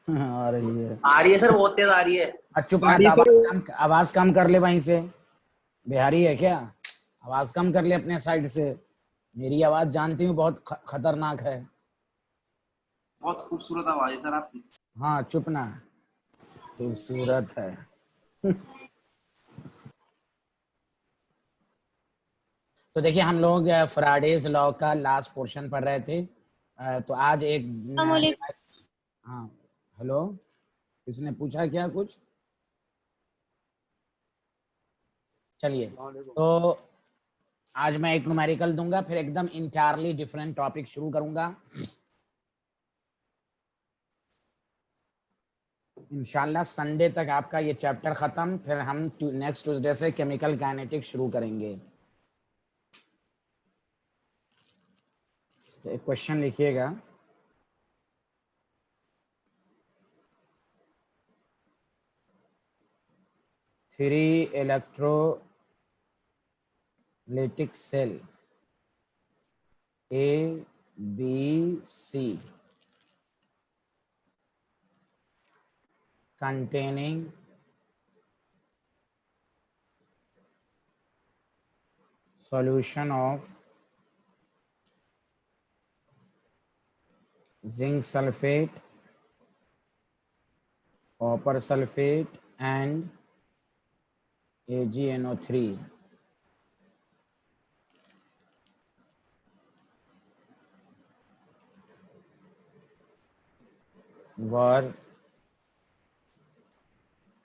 आ रही है। आ रही है सर, बहुत तेज आ रही है। चुप आ ना, रही तो है सर। आवाज कम कर ले वहीं से। बिहारी है क्या? आवाज कम कर ले अपने साइड से। मेरी आवाज जानती हूँ बहुत खतरनाक है। बहुत खूबसूरत आवाज है सर आपकी। हाँ चुप ना, खूबसूरत है। तो देखिए हम लोग फ्राइडेज लॉ का लास्ट पोर्शन पढ़ रहे थे। तो आज एक हाँ, हेलो, किसने पूछा क्या कुछ? चलिए, तो आज मैं एक न्यूमेरिकल दूंगा, फिर एकदम इंटायरली डिफरेंट टॉपिक शुरू करूंगा इंशाल्लाह। संडे तक आपका ये चैप्टर खत्म, फिर हम नेक्स्ट ट्यूसडे से केमिकल काइनेटिक्स शुरू करेंगे। तो एक क्वेश्चन लिखिएगा। Three electrolytic cell A, B, C containing solution of zinc sulfate, copper sulfate and AgNO3 were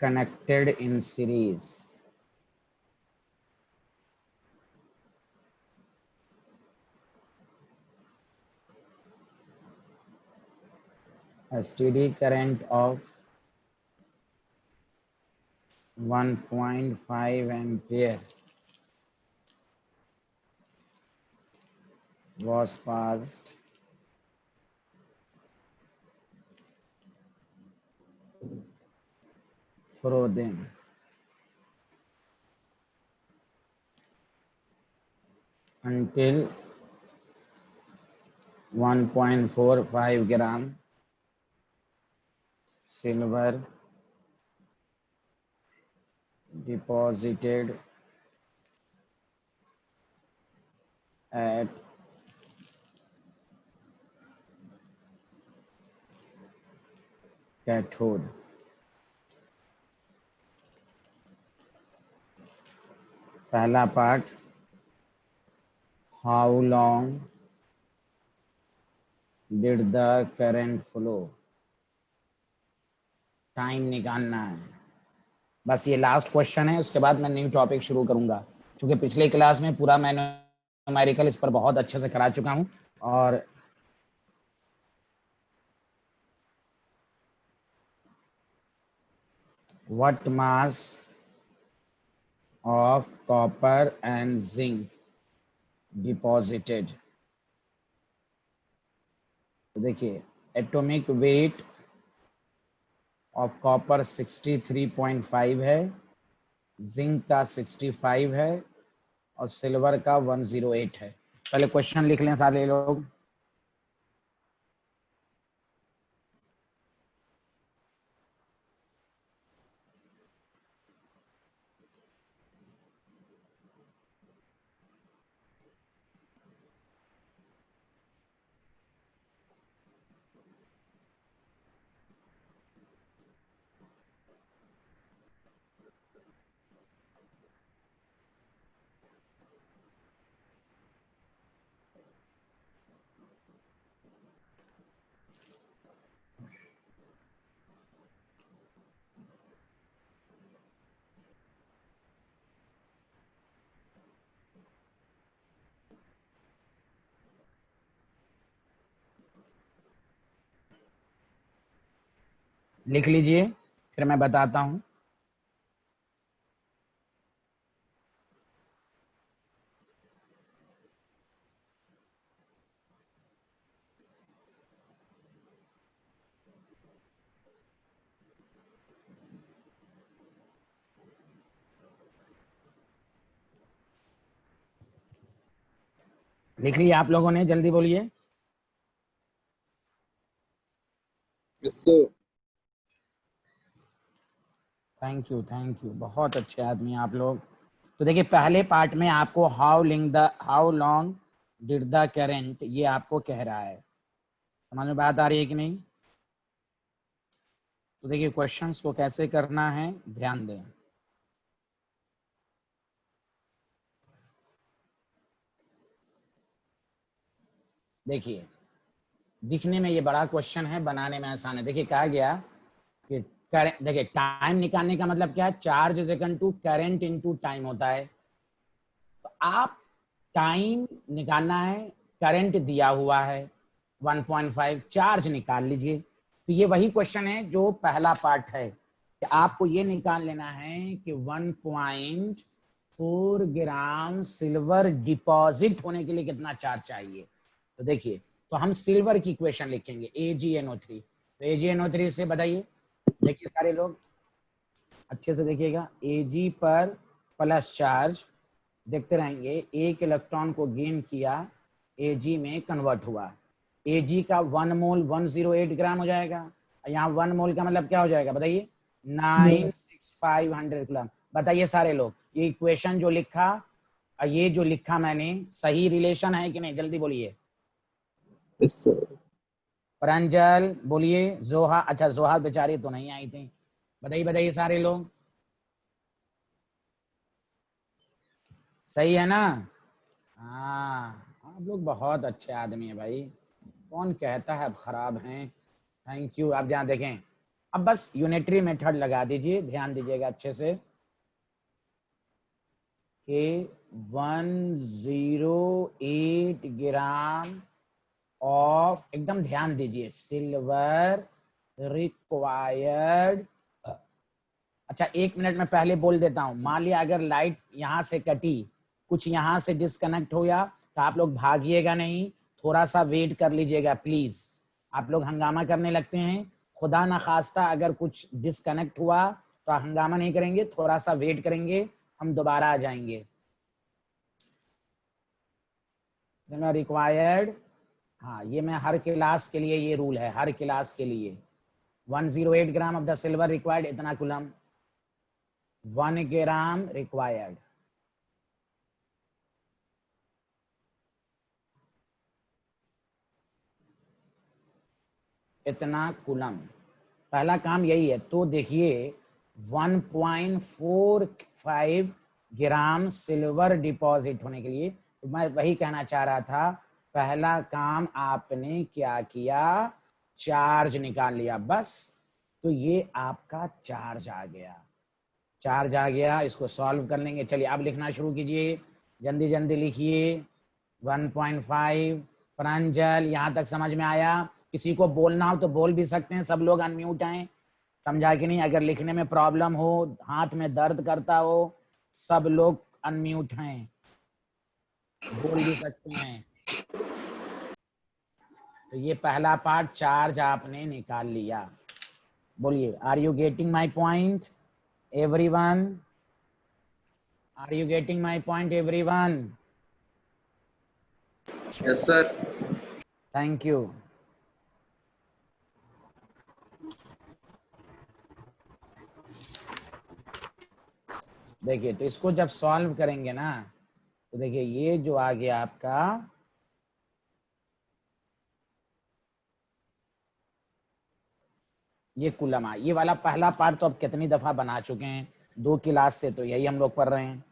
connected in series. A steady current of 1.5 ampere was passed through them until 1.45 gram silver deposited at cathode. पहला part, how long did the current flow? Time निकालना है। बस ये last question है, उसके बाद मैं new topic शुरू करूंगा। क्योंकि पिछले क्लास में पूरा मैं न्यूमेरिकल इस पर बहुत अच्छे से करा चुका हूं। और what mass of copper and zinc deposited? तो देखिए, एटॉमिक वेट ऑफ कॉपर 63.5 है, जिंक का 65 है और सिल्वर का 108 है। पहले क्वेश्चन लिख लें सारे लोग। लिख लीजिए, फिर मैं बताता हूं। लिख लिया आप लोगों ने? जल्दी बोलिए। Yes sir. थैंक यू, बहुत अच्छे आदमी आप लोग। तो देखिए पहले पार्ट में आपको how long did the current, ये आपको कह रहा है, समझ में बात आ रही है कि नहीं? तो देखिए क्वेश्चंस को कैसे करना है ध्यान दें। देखिए दिखने में ये बड़ा क्वेश्चन है, बनाने में आसान है। देखिए कहा गया कि करंट, देखिए टाइम निकालने का मतलब क्या है, charge is equal to current into time होता है। तो आप टाइम निकालना है, करंट दिया हुआ है 1.5, चार्ज निकाल लीजिए। तो ये वही क्वेश्चन है जो पहला पार्ट है कि आपको ये निकाल लेना है कि 1.4 ग्राम सिल्वर डिपॉजिट होने के लिए कितना चार्ज चाहिए। तो देखिए, तो हम सिल्वर की इक्वेशन लिखेंगे AgNO3। तो AgNO3 से बताइए, देखिए सारे लोग अच्छे से देखिएगा, Ag पर प्लस चार्ज, देखते रहेंगे, एक इलेक्ट्रॉन को गेन किया, Ag में कन्वर्ट हुआ। Ag का 1 मोल 108 ग्राम हो जाएगा। यहाँ 1 मोल का मतलब क्या हो जाएगा बताइए, 96500 ग्राम। बताइए सारे लोग, ये इक्वेशन जो लिखा और ये जो लिखा मैंने, सही रिलेशन है कि नहीं, जल्दी बोलिए। प्रांजल बोलिए, जोहा, अच्छा जोहा बेचारी तो नहीं आई थी, बताइए बताइए सारे लोग, सही है ना? हाँ, आप लोग बहुत अच्छे आदमी है भाई, कौन कहता है अब खराब हैं। Thank you. आप जहाँ देखें, अब बस यूनिटरी मेथड लगा दीजिए, ध्यान दीजिएगा अच्छे से कि 108 ग्राम ऑफ, एकदम ध्यान दीजिए, सिल्वर रिक्वायर्ड। अच्छा 1 मिनट में पहले बोल देता हूँ, मान लिया अगर लाइट यहाँ से कटी, कुछ यहाँ से डिस्कनेक्ट हो गया, तो आप लोग भागिएगा नहीं, थोड़ा सा वेट कर लीजिएगा प्लीज। आप लोग हंगामा करने लगते हैं, खुदा ना खास्ता अगर कुछ डिस्कनेक्ट हुआ तो हंगामा नहीं करेंगे, थोड़ा सा वेट करेंगे, हम दोबारा आ जाएंगे। रिक्वायर्ड, हाँ ये मैं हर क्लास के लिए, ये रूल है हर क्लास के लिए, 108 gram of the silver required, इतना कुलम, 1 ग्राम रिक्वायर्ड। इतना कुलम, पहला काम यही है। तो देखिए 1.45 ग्राम सिल्वर डिपॉजिट होने के लिए, तो मैं वही कहना चाह रहा था, पहला काम आपने क्या किया, चार्ज निकाल लिया बस। तो ये आपका चार्ज आ गया, चार्ज आ गया, इसको सॉल्व कर लेंगे। चलिए आप लिखना शुरू कीजिए, जल्दी जल्दी लिखिए। 1.5, प्रांजल यहाँ तक समझ में आया? किसी को बोलना हो तो बोल भी सकते हैं, सब लोग अनम्यूट हैं, समझा कि नहीं? अगर लिखने में प्रॉब्लम हो, हाथ में दर्द करता हो, सब लोग अनम्यूट हैं, बोल भी सकते हैं। तो ये पहला पार्ट चार्ज आपने निकाल लिया। बोलिए, are you getting my point everyone? Are you getting my point everyone? Yes sir. Thank you. देखिए तो इसको जब सॉल्व करेंगे ना, तो देखिए ये जो आ गया आपका, ये कुलम आ, ये वाला पहला पार्ट तो अब कितनी दफा बना चुके हैं, 2 क्लास से तो यही हम लोग पढ़ रहे हैं।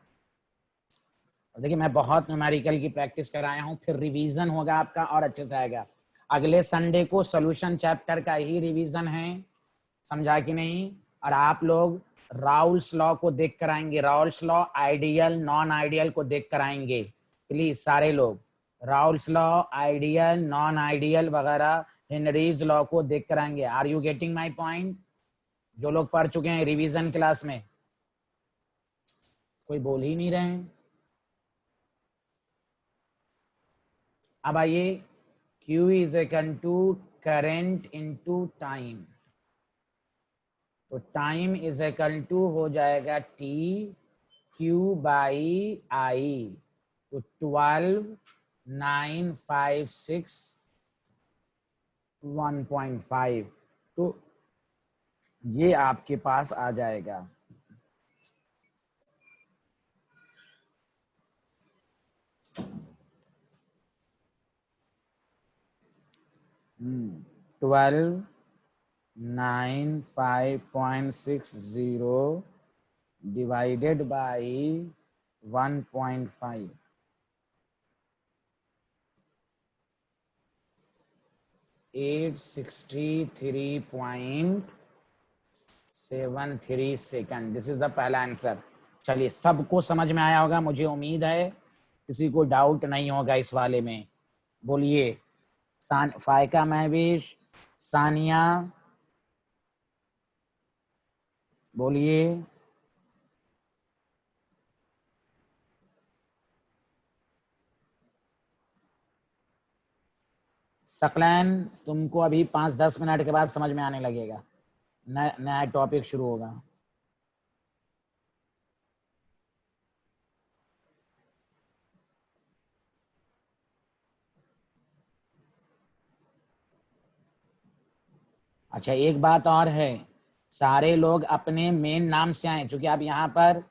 देखिए मैं बहुत न्यूमेरिकल की प्रैक्टिस कराया हूँ, फिर रिवीजन होगा आपका और अच्छे से आएगा। अगले संडे को सॉल्यूशन चैप्टर का ही रिवीजन है, समझा कि नहीं? और आप लोग राउल्स लॉ को देख कर आएंगे, Raoult's law ideal non ideal को देख कर आएंगे प्लीज सारे लोग, Raoult's law ideal non ideal वगैरह, हेनरीज लॉ को देख कर आएंगे। Are you getting my point? जो लोग पढ़ चुके हैं रिवीजन क्लास में, कोई बोल ही नहीं रहे हैं। अब आइए, Q is equal to current into time, तो टाइम इज इक्वल टू हो जाएगा T Q बाई I, तो 12,956 1.5, तो ये आपके पास आ जाएगा। 12 95.60 divided by 1.5, 863.73 second. This is the पहला आंसर। चलिए, सबको समझ में आया होगा, मुझे उम्मीद है किसी को डाउट नहीं होगा इस वाले में। बोलिए, फायका महविश, सानिया, बोलिए। सकलैन, तुमको अभी 5-10 मिनट के बाद समझ में आने लगेगा, नया टॉपिक शुरू होगा। अच्छा, एक बात और है, सारे लोग अपने मेन नाम से आए, क्योंकि आप यहाँ पर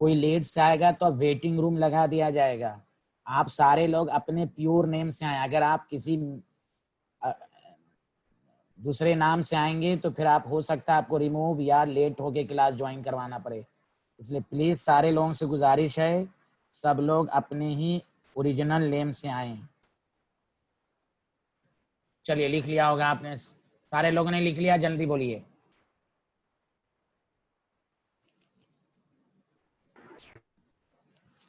कोई लेट से आएगा तो वेटिंग रूम लगा दिया जाएगा। आप सारे लोग अपने प्योर नेम से आए। अगर आप किसी दूसरे नाम से आएंगे तो फिर आप, हो सकता है आपको रिमूव या लेट होके क्लास ज्वाइन करवाना पड़े। इसलिए प्लीज सारे लोगों से गुजारिश है, सब लोग अपने ही ओरिजिनल नेम से आए। चलिए, लिख लिया होगा आपने, सारे लोगों ने लिख लिया, जल्दी बोलिए।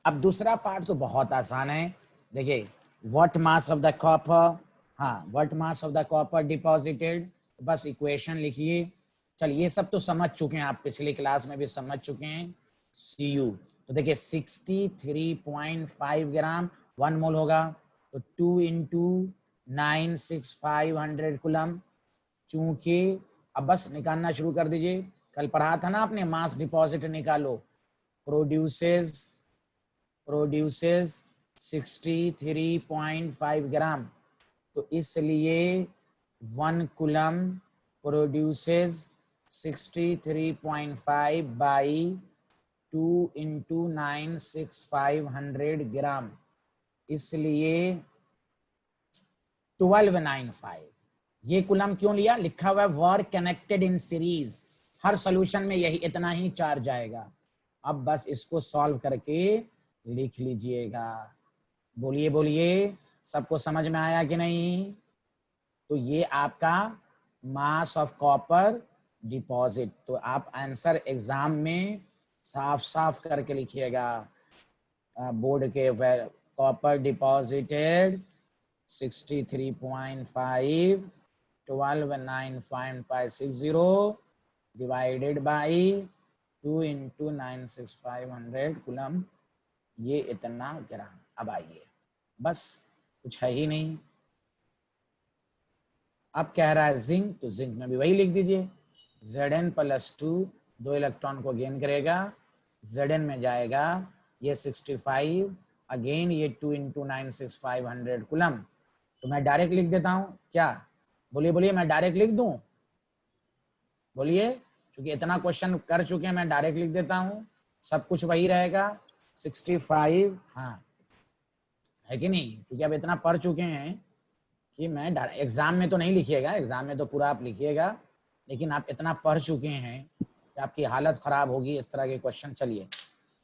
अब दूसरा पार्ट तो बहुत आसान है। देखिए, what mass of the copper, हाँ, what mass of the copper deposited, बस इक्वेशन लिखिए। चलिए, ये सब तो समझ चुके हैं आप, पिछली क्लास में भी समझ चुके हैं। Cu, तो देखिए 63.5 ग्राम 1 मोल होगा, तो 2 इंटू 96500 कुलम। चूंकि अब बस निकालना शुरू कर दीजिए, कल पढ़ा था ना आपने, मास डिपॉजिट निकालो। प्रोड्यूसेस 63.5 ग्राम, तो इसलिए 1 कुलम प्रोड्यूसेस 63.5 बाई 2 इंटू 96500 ग्राम, इसलिए 1295। ये कुलम क्यों लिया, लिखा हुआ है work connected in series, her solution में यही इतना ही चार्ज आएगा। अब बस इसको सॉल्व करके लिख लीजिएगा। बोलिए बोलिए, सबको समझ में आया कि नहीं? तो ये आपका मास ऑफ कॉपर डिपॉजिट, तो आप आंसर एग्जाम में साफ साफ करके लिखिएगा बोर्ड के, copper deposited 63.5 129560 divided by 2 into 96500 coulomb, ये इतना ग्राम। अब आइए, बस कुछ है ही नहीं। अब कह रहा है जिंक, तो जिंक में भी वही लिख दीजिए, Zn+2 2 इलेक्ट्रॉन को गेन करेगा, Zn में जाएगा ये 65, अगेन ये 2 इंटू 96500 कुलम। तो मैं डायरेक्ट लिख देता हूं क्या? बोलिए बोलिए, मैं डायरेक्ट लिख दूं? बोलिए, क्योंकि इतना क्वेश्चन कर चुके हैं, मैं डायरेक्ट लिख देता हूं, सब कुछ वही रहेगा 65। हाँ, है कि नहीं? क्योंकि अब इतना पढ़ चुके हैं कि मैं एग्जाम में तो नहीं लिखिएगा, एग्जाम में तो पूरा आप लिखिएगा, लेकिन आप इतना पढ़ चुके हैं कि आपकी हालत खराब होगी इस तरह के क्वेश्चन। चलिए,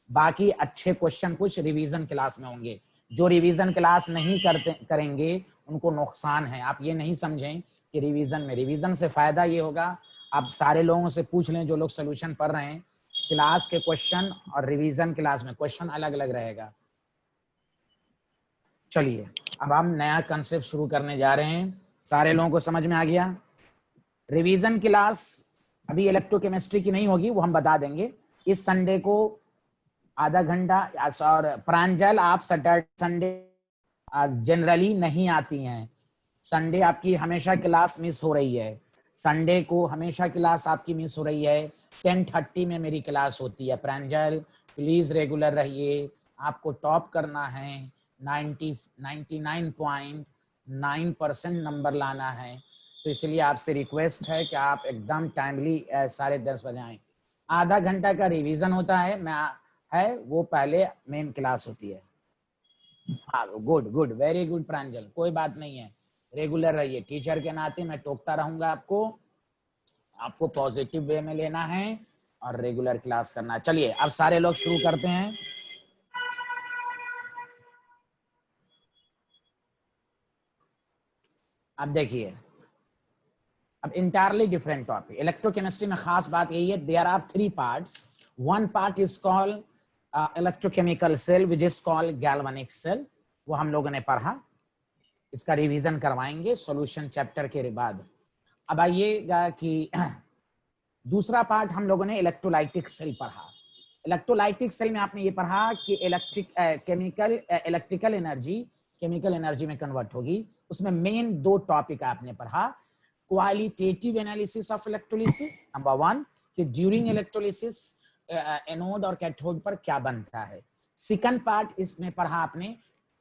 बाकी अच्छे क्वेश्चन कुछ रिवीजन क्लास में होंगे, जो रिवीजन क्लास नहीं करेंगे उनको नुकसान है। आप ये नहीं समझें कि रिवीजन से फायदा ये होगा, आप सारे लोगों से पूछ लें जो लोग सोल्यूशन पढ़ रहे हैं, क्लास के क्वेश्चन और रिवीजन क्लास में क्वेश्चन अलग अलग रहेगा। चलिए, अब हम नया कंसेप्ट शुरू करने जा रहे हैं, सारे लोगों को समझ में आ गया? रिवीजन क्लास अभी इलेक्ट्रोकेमिस्ट्री की नहीं होगी, वो हम बता देंगे। इस संडे को आधा घंटा, और प्रांजल आप सैटरडे संडे जनरली नहीं आती हैं, संडे आपकी हमेशा क्लास मिस हो रही है, संडे को हमेशा क्लास आपकी मिस हो रही है। 10:30 में मेरी क्लास होती है। प्रांजल प्लीज रेगुलर रहिए, आपको टॉप करना है, 99.9% नंबर लाना है, तो इसलिए आपसे रिक्वेस्ट है कि आप एकदम टाइमली 10:30 बजे आए। आधा घंटा का रिवीजन होता है, वो पहले मेन क्लास होती है। हाँ, गुड गुड, वेरी गुड प्रांजल, कोई बात नहीं है, रेगुलर रहिए। टीचर के नाते मैं टोकता रहूंगा आपको पॉजिटिव वे में लेना है और रेगुलर क्लास करना है। चलिए अब सारे लोग शुरू करते हैं। अब देखिए, अब इंटायरली डिफरेंट टॉपिक। इलेक्ट्रोकेमिस्ट्री में खास बात यही है, there are 3 parts. One part is called electrochemical cell which is called galvanic cell, वो हम लोगों ने पढ़ा, इसका रिवीजन करवाएंगे सॉल्यूशन चैप्टर के बाद। अब आइएगा कि दूसरा पार्ट हम लोगों ने इलेक्ट्रोलाइटिक सेल पढ़ा। इलेक्ट्रोलाइटिक सेल में आपने ये पढ़ा कि इलेक्ट्रिकल एनर्जी केमिकल एनर्जी में कन्वर्ट होगी। उसमें मेन 2 टॉपिक आपने पढ़ा, qualitative analysis of electrolysis, number 1 कि ड्यूरिंग इलेक्ट्रोलिसिस एनोड और कैथोड पर क्या बनता है। सेकंड पार्ट इसमें पढ़ा आपने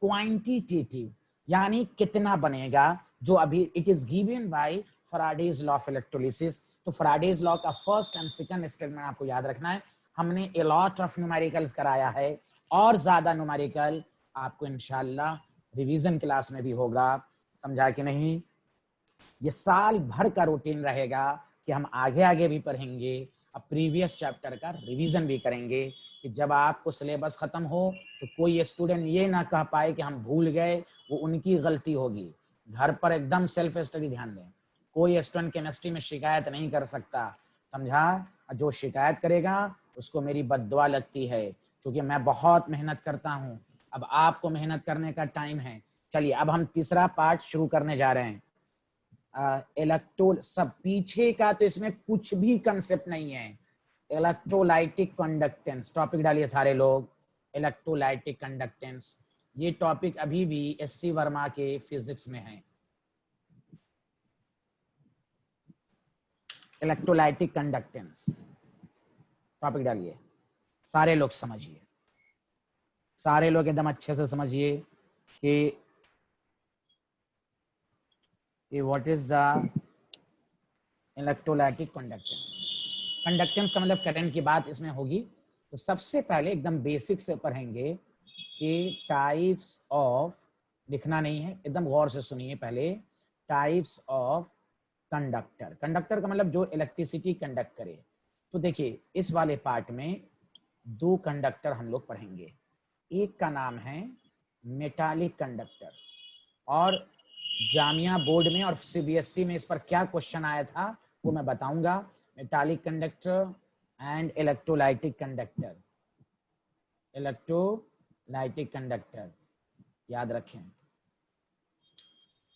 क्वांटिटेटिव, यानी कितना बनेगा, जो अभी it is given by Faraday's law of electrolysis. तो फैराडेज लॉ का फर्स्ट एंड सेकंड स्टेटमेंट आपको याद रखना है। हमने ए लॉट ऑफ न्यूमेरिकल्स कराया है और ज्यादा न्यूमेरिकल आपको इंशाल्लाह रिवीजन क्लास में भी होगा, समझा कि नहीं। ये साल भर का रूटीन रहेगा कि हम आगे आगे भी पढ़ेंगे, अब प्रीवियस चैप्टर का रिवीजन भी करेंगे कि जब आपको सिलेबस खत्म हो तो कोई स्टूडेंट ये ना कह पाए कि हम भूल गए, वो उनकी गलती होगी। घर पर एकदम सेल्फ स्टडी ध्यान दें। कोई स्टूडेंट केमिस्ट्री में शिकायत नहीं कर सकता, समझा। जो शिकायत करेगा उसको मेरी बद्दुआ लगती है, क्योंकि मैं बहुत मेहनत करता हूँ। अब आपको मेहनत करने का टाइम है। चलिए अब हम तीसरा पार्ट शुरू करने जा रहे हैं। सब पीछे का तो इसमें कुछ भी कंसेप्ट नहीं है। इलेक्ट्रोलाइटिक कंडक्टेंस टॉपिक डालिए सारे लोग। इलेक्ट्रोलाइटिक कंडक्टेंस ये टॉपिक अभी भी SC वर्मा के फिजिक्स में है। इलेक्ट्रोलाइटिक कंडक्टेंस टॉपिक डालिए, सारे लोग समझिए, सारे लोग एकदम अच्छे से समझिए कि what is the electrolytic conductance. Conductance का मतलब करंट की बात इसमें होगी। तो सबसे पहले एकदम बेसिक से पढ़ेंगे कि टाइप्स ऑफ, लिखना नहीं है, एकदम गौर से सुनिए पहले। Types of conductor. कंडक्टर का मतलब जो इलेक्ट्रिसिटी कंडक्ट करे। तो देखिए इस वाले पार्ट में 2 कंडक्टर हम लोग पढ़ेंगे। एक का नाम है मेटालिक कंडक्टर, और जामिया बोर्ड में और CBSE में इस पर क्या क्वेश्चन आया था वो मैं बताऊंगा। Metallic conductor and electrolytic conductor. Electrolytic conductor याद रखें,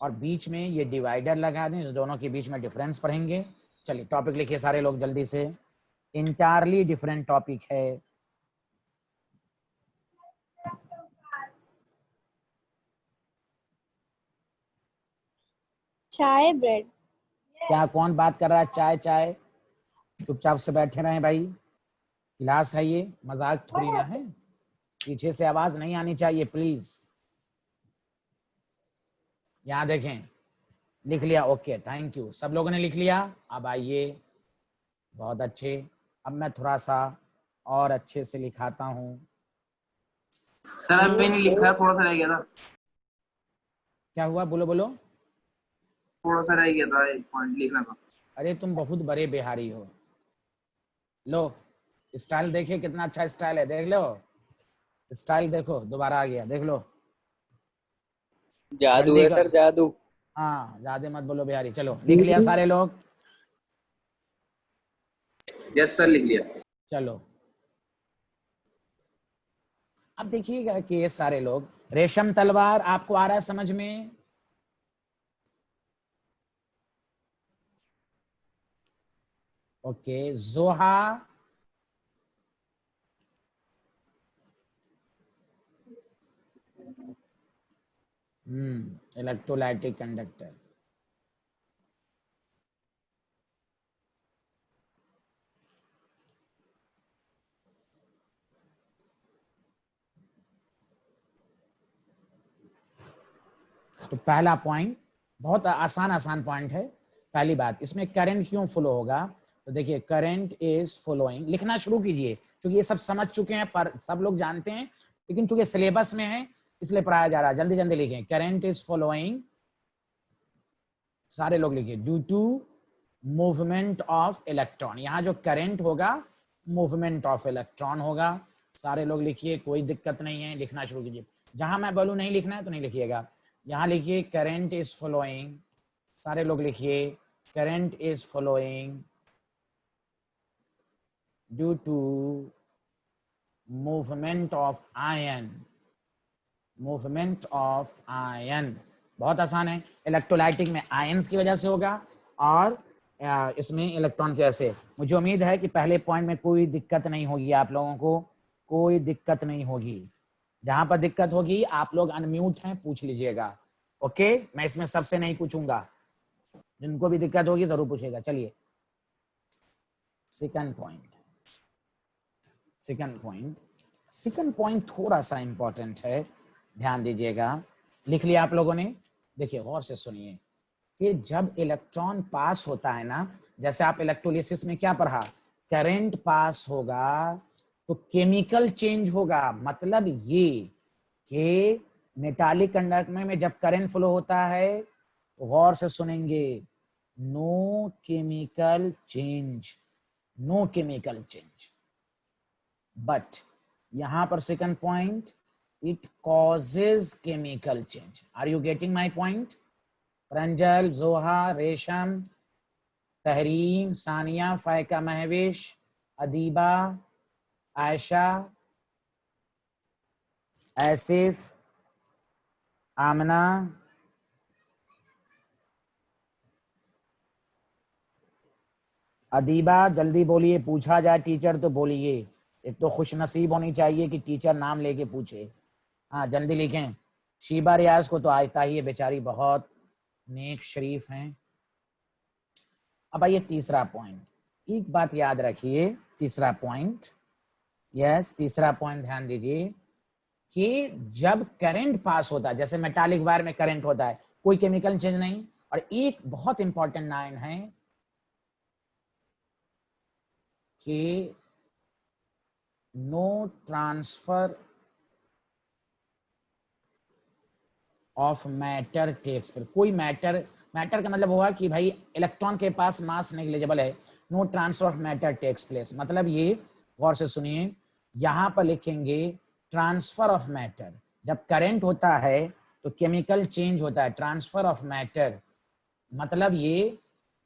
और बीच में ये डिवाइडर लगा दें, दोनों के बीच में डिफरेंस पढ़ेंगे। चलिए टॉपिक लिखिए सारे लोग जल्दी से। इंटायरली डिफरेंट टॉपिक है। चाय ब्रेड। क्या कौन बात कर रहा है? चाय चाय, चुपचाप से बैठे रहें भाई, क्लास है ये, मजाक थोड़ी ना है। पीछे से आवाज नहीं आनी चाहिए प्लीज। यहाँ देखें, लिख लिया? ओके थैंक यू, सब लोगों ने लिख लिया। अब आइए, बहुत अच्छे। अब मैं थोड़ा सा और अच्छे से लिखाता हूँ। सर अब मैंने लिखा है, थोड़ा सा रह गया था। क्या हुआ? बोलो बोलो। थोड़ा सा रह गया था एक पॉइंट लिखना था। अरे तुम बहुत बड़े बिहारी हो। लो स्टाइल देखिए, कितना अच्छा स्टाइल है, देख लो स्टाइल, देखो दोबारा आ गया, देख लो। जादू है सर, जादू। हाँ ज्यादा मत बोलो बिहारी। चलो लिख लिया सारे लोग? यस सर लिख लिया। चलो अब देखिएगा कि ये सारे लोग, रेशम तलवार आपको आ रहा है समझ में? ओके जोहा, इलेक्ट्रोलाइटिक कंडक्टर। तो पहला पॉइंट बहुत आसान पॉइंट है। पहली बात, इसमें करंट क्यों फ्लो होगा? तो देखिए करंट इज फ्लोइंग, लिखना शुरू कीजिए क्योंकि ये सब समझ चुके हैं, पर सब लोग जानते हैं, लेकिन चूंकि सिलेबस में है इसलिए पढ़ाया जा रहा है। जल्दी जल्दी लिखें। करंट इज फ्लोइंग सारे लोग लिखिए, due to movement of electron. यहाँ जो करंट होगा मूवमेंट ऑफ इलेक्ट्रॉन होगा। सारे लोग लिखिए, कोई दिक्कत नहीं है, लिखना शुरू कीजिए। जहां मैं बोलूं नहीं लिखना है तो नहीं लिखिएगा। यहाँ लिखिए करंट इज फ्लोइंग, सारे लोग लिखिए current is flowing due to movement of ion, movement of ion. बहुत आसान है, इलेक्ट्रोलाइटिक में आयंस की वजह से होगा और इसमें इलेक्ट्रॉन की वजह से। मुझे उम्मीद है कि पहले पॉइंट में कोई दिक्कत नहीं होगी, आप लोगों को कोई दिक्कत नहीं होगी। जहां पर दिक्कत होगी आप लोग अनम्यूट हैं, पूछ लीजिएगा। ओके, मैं इसमें सबसे नहीं पूछूंगा, जिनको भी दिक्कत होगी जरूर पूछेगा। चलिए सेकंड पॉइंट, सेकंड पॉइंट थोड़ा सा इंपॉर्टेंट है, ध्यान दीजिएगा। लिख लिया आप लोगों ने? देखिए गौर से सुनिए कि जब इलेक्ट्रॉन पास होता है ना, जैसे आप इलेक्ट्रोलिसिस में क्या पढ़ा, करंट पास होगा तो केमिकल चेंज होगा। मतलब ये कि मेटालिक कंडक्टर में जब करंट फ्लो होता है, गौर से सुनेंगे, no chemical change, no chemical change. But यहां पर second point, it causes chemical change. Are you getting my point? Pranjal, Zoha, Resham, Tehreen, Sania, फायका, Mahwish, Adiba, Ayesha, Asif, आमना, अदीबा जल्दी बोलिए, पूछा जाए टीचर तो बोलिए। एक तो खुश नसीब होनी चाहिए कि टीचर नाम लेके पूछे। हाँ जल्दी लिखें। शीबा रियाज को तो आता ही है, बेचारी बहुत नेक शरीफ हैं। अब आइए तीसरा पॉइंट, एक बात याद रखिए, तीसरा पॉइंट, यस तीसरा पॉइंट ध्यान दीजिए कि जब करंट पास होता है, जैसे मेटालिक वायर में करंट होता है, कोई केमिकल चेंज नहीं। और एक बहुत इंपॉर्टेंट लाइन है कि no transfer of matter takes पर। कोई मैटर, मैटर का मतलब हुआ कि भाई इलेक्ट्रॉन के पास मास नेग्लिजिबल है, no transfer of matter takes place. मतलब ये गौर से सुनिए, यहां पर लिखेंगे ट्रांसफर ऑफ मैटर। जब करंट होता है तो केमिकल चेंज होता है, ट्रांसफर ऑफ मैटर मतलब ये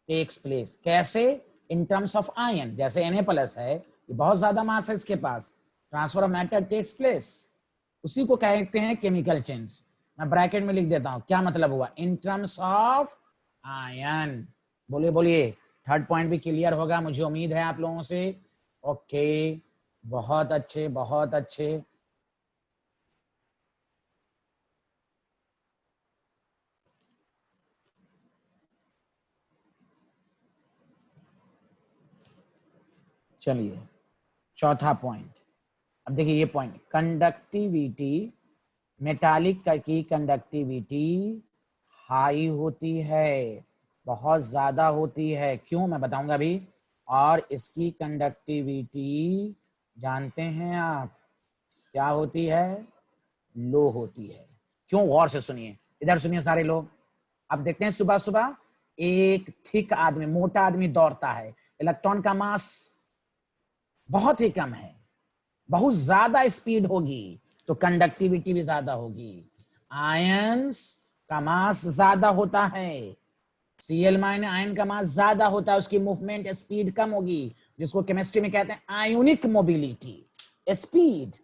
टेक्स प्लेस। कैसे? इन टर्म्स ऑफ आयन, जैसे Na+ है, ये बहुत ज्यादा मास है इसके पास, transfer of matter takes place, उसी को कहते हैं केमिकल चेंज। मैं ब्रैकेट में लिख देता हूं, क्या मतलब हुआ, इन टर्म्स ऑफ आयन। बोलिए बोलिए, थर्ड पॉइंट भी क्लियर होगा मुझे उम्मीद है आप लोगों से। ओके, बहुत अच्छे बहुत अच्छे। चलिए चौथा पॉइंट, अब देखिए ये पॉइंट, कंडक्टिविटी, मेटालिक की कंडक्टिविटी हाई होती है, बहुत ज्यादा होती है। क्यों, मैं बताऊंगा अभी। और इसकी कंडक्टिविटी जानते हैं आप क्या होती है, लो होती है। क्यों, गौर से सुनिए, इधर सुनिए सारे लोग। अब देखते हैं सुबह सुबह एक थिक आदमी, मोटा आदमी दौड़ता है, इलेक्ट्रॉन का मास बहुत ही कम है, बहुत ज्यादा स्पीड होगी तो कंडक्टिविटी भी ज्यादा होगी। आयंस का मास ज्यादा होता है, Cl- आयन का मास ज्यादा होता है, उसकी मूवमेंट स्पीड कम होगी, जिसको केमिस्ट्री में कहते हैं आयोनिक मोबिलिटी, स्पीड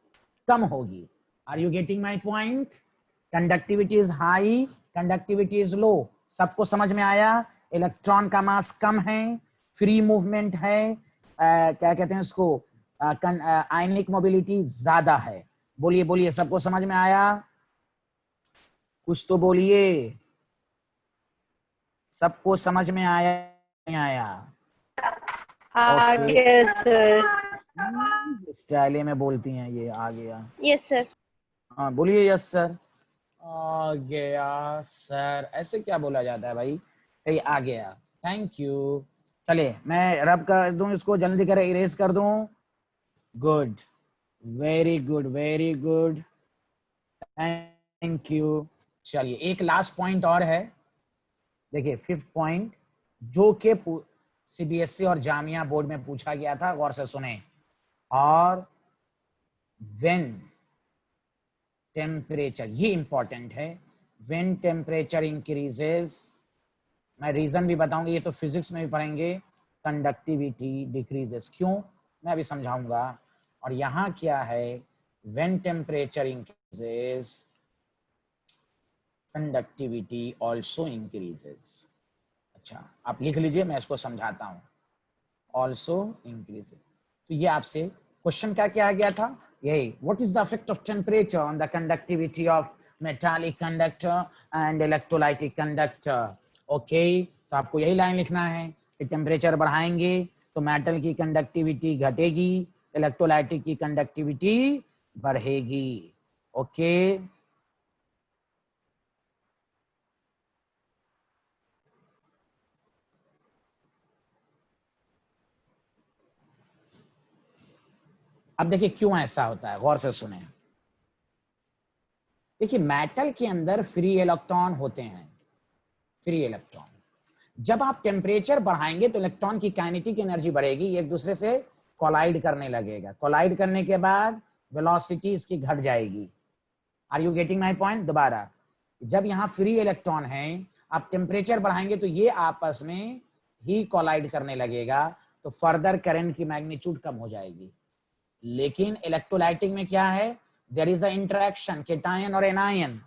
कम होगी। Are you getting my point? Conductivity is high, conductivity is low, सबको समझ में आया? इलेक्ट्रॉन का मास कम है, फ्री मूवमेंट है, क्या कहते हैं उसको, आयनिक मोबिलिटी ज्यादा है। बोलिए बोलिए, सबको समझ में आया? कुछ तो बोलिए, सबको समझ में आया नहीं आया? आगे सर। स्टाइले में बोलती हैं ये, आ गया। Yes sir. हाँ बोलिए, यस सर। आ गया सर, ऐसे क्या बोला जाता है भाई? ये आ गया, थैंक यू। चलिए मैं रब कर दूं इसको, जल्दी करे इरेज कर दूं। Good, very good very good, thank you. चलिए एक लास्ट पॉइंट और है, देखिए 5th पॉइंट जो कि सीबीएसई और जामिया बोर्ड में पूछा गया था, गौर से सुने। और व्हेन टेम्परेचर, ये इंपॉर्टेंट है, व्हेन टेम्परेचर इंक्रीजेस, मैं रीजन भी बताऊंगा, ये तो फिजिक्स में भी पढ़ेंगे, कंडक्टिविटी डिक्रीजेस। क्यों, मैं अभी समझाऊंगा। और यहाँ क्या है, when temperature increases conductivity also increases. अच्छा आप लिख लीजिए, मैं इसको समझाता हूँ। ऑल्सो इंक्रीजेस, तो ये आपसे क्वेश्चन क्या क्या आ गया था, यही, what is the effect of temperature on the conductivity of metallic conductor and electrolytic conductor. Okay, तो आपको यही लाइन लिखना है कि टेम्परेचर बढ़ाएंगे तो मेटल की कंडक्टिविटी घटेगी, इलेक्ट्रोलाइटिक की कंडक्टिविटी बढ़ेगी। ओके, अब देखिए क्यों ऐसा होता है, गौर से सुने। देखिए मेटल के अंदर फ्री इलेक्ट्रॉन होते हैं, फ्री इलेक्ट्रॉन। जब आप टेम्परेचर बढ़ाएंगे तो इलेक्ट्रॉन की काइनेटिक एनर्जी बढ़ेगी, एक दूसरे से कोलाइड करने लगेगा, कोलाइड करने के बाद वेलोसिटी इसकी घट जाएगी। Are you getting my point? दोबारा, जब यहाँ फ्री इलेक्ट्रॉन है, आप टेम्परेचर बढ़ाएंगे तो ये आपस में ही कोलाइड करने लगेगा, तो फर्दर करंट की मैग्नीट्यूड कम हो जाएगी। लेकिन इलेक्ट्रोलाइटिक में क्या है, there is a interaction cation और एनायन।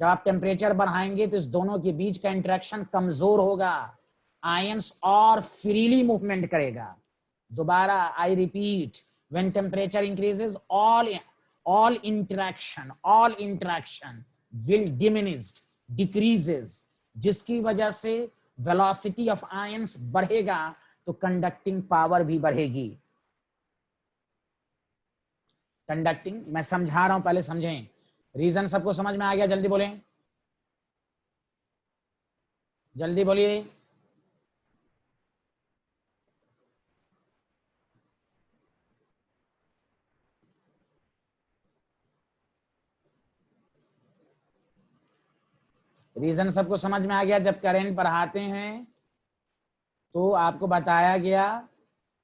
जब आप टेम्परेचर बढ़ाएंगे तो इस दोनों के बीच का इंटरेक्शन कमजोर होगा, आयंस और फ्रीली मूवमेंट करेगा। दोबारा I repeat, when temperature increases all interaction will diminished, decreases, जिसकी वजह से वेलोसिटी ऑफ आयंस बढ़ेगा तो कंडक्टिंग पावर भी बढ़ेगी। कंडक्टिंग मैं समझा रहा हूं, पहले समझें। रीजन सबको समझ में आ गया? जल्दी बोलें, जल्दी बोलिए। रीजन सबको समझ में आ गया? जब करंट बढ़ाते हैं तो आपको बताया गया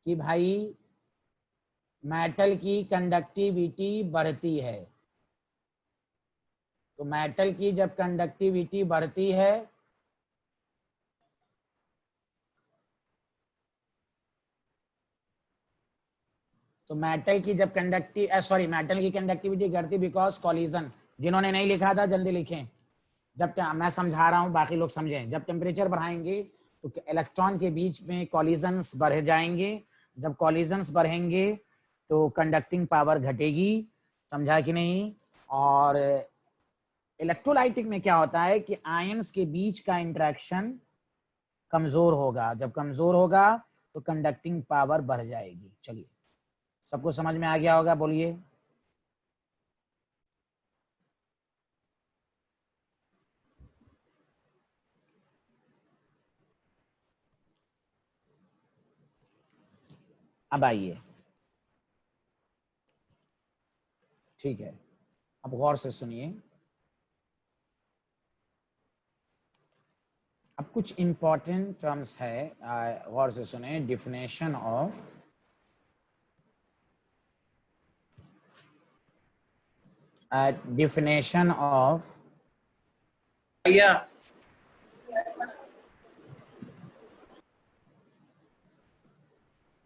कि भाई मेटल की कंडक्टिविटी बढ़ती है, तो मेटल की जब कंडक्टिविटी बढ़ती है तो मेटल की जब मेटल की कंडक्टिविटी घटती बिकॉज कॉलिजन। जिन्होंने नहीं लिखा था जल्दी लिखें, जब मैं समझा रहा हूं बाकी लोग समझें। जब टेम्परेचर बढ़ाएंगे तो इलेक्ट्रॉन के बीच में कॉलिजन्स बढ़ जाएंगे, जब कॉलिजन्स बढ़ेंगे तो कंडक्टिंग पावर घटेगी, समझा कि नहीं। और इलेक्ट्रोलाइटिक में क्या होता है कि आयंस के बीच का इंटरेक्शन कमजोर होगा, जब कमजोर होगा तो कंडक्टिंग पावर बढ़ जाएगी। चलिए, सबको समझ में आ गया होगा, बोलिए। अब आइए, ठीक है, अब गौर से सुनिए। अब कुछ इंपॉर्टेंट टर्म्स है, गौर से सुने। Definition of definition of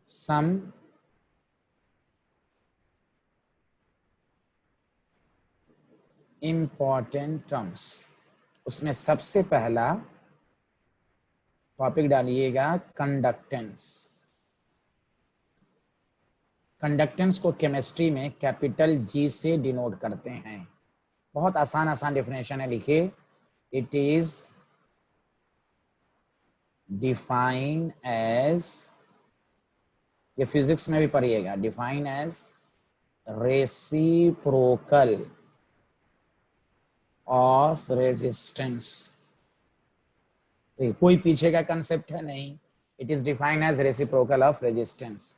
some important terms। उसमें सबसे पहला टॉपिक डालिएगा कंडक्टेंस। कंडक्टेंस को केमिस्ट्री में कैपिटल जी से डिनोट करते हैं। बहुत आसान आसान डेफिनेशन है, लिखिए। इट इज डिफाइन एज, ये फिजिक्स में भी पढ़िएगा, define as reciprocal of resistance. कोई पीछे का कंसेप्ट है नहीं, it is define as reciprocal of resistance.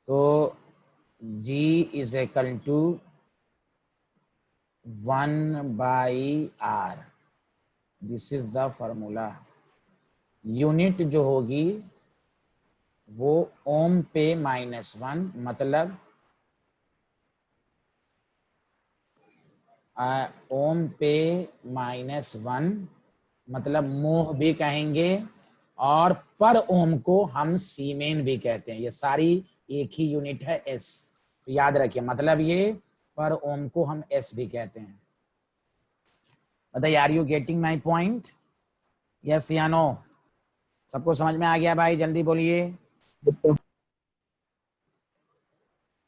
तो G is equal to 1/r, this is the formula. Unit जो होगी वो ओम पे -1, मतलब ओम पे -1 मतलब मोह भी कहेंगे, और पर ओम को हम सीमेन भी कहते हैं। ये सारी एक ही यूनिट है एस, तो याद रखिए, मतलब ये पर ओम को हम एस भी कहते हैं। बताइए, are you getting my point? Yes या नो? सबको समझ में आ गया भाई? जल्दी बोलिए,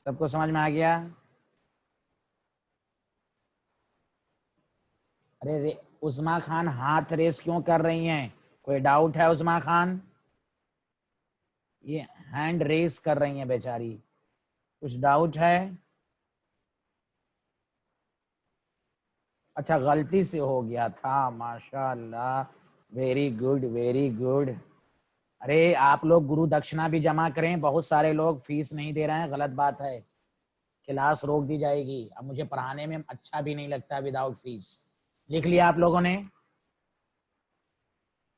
सबको समझ में आ गया? अरे उस्मा खान हाथ रेस क्यों कर रही हैं? कोई डाउट है उस्मा खान? ये हैंड रेस कर रही हैं बेचारी, कुछ डाउट है? अच्छा, गलती से हो गया था, माशाल्लाह, वेरी गुड वेरी गुड। अरे आप लोग गुरु दक्षिणा भी जमा करें, बहुत सारे लोग फीस नहीं दे रहे हैं, गलत बात है, क्लास रोक दी जाएगी। अब मुझे पढ़ाने में अच्छा भी नहीं लगता विदाउट फीस। लिख लिया आप लोगों ने?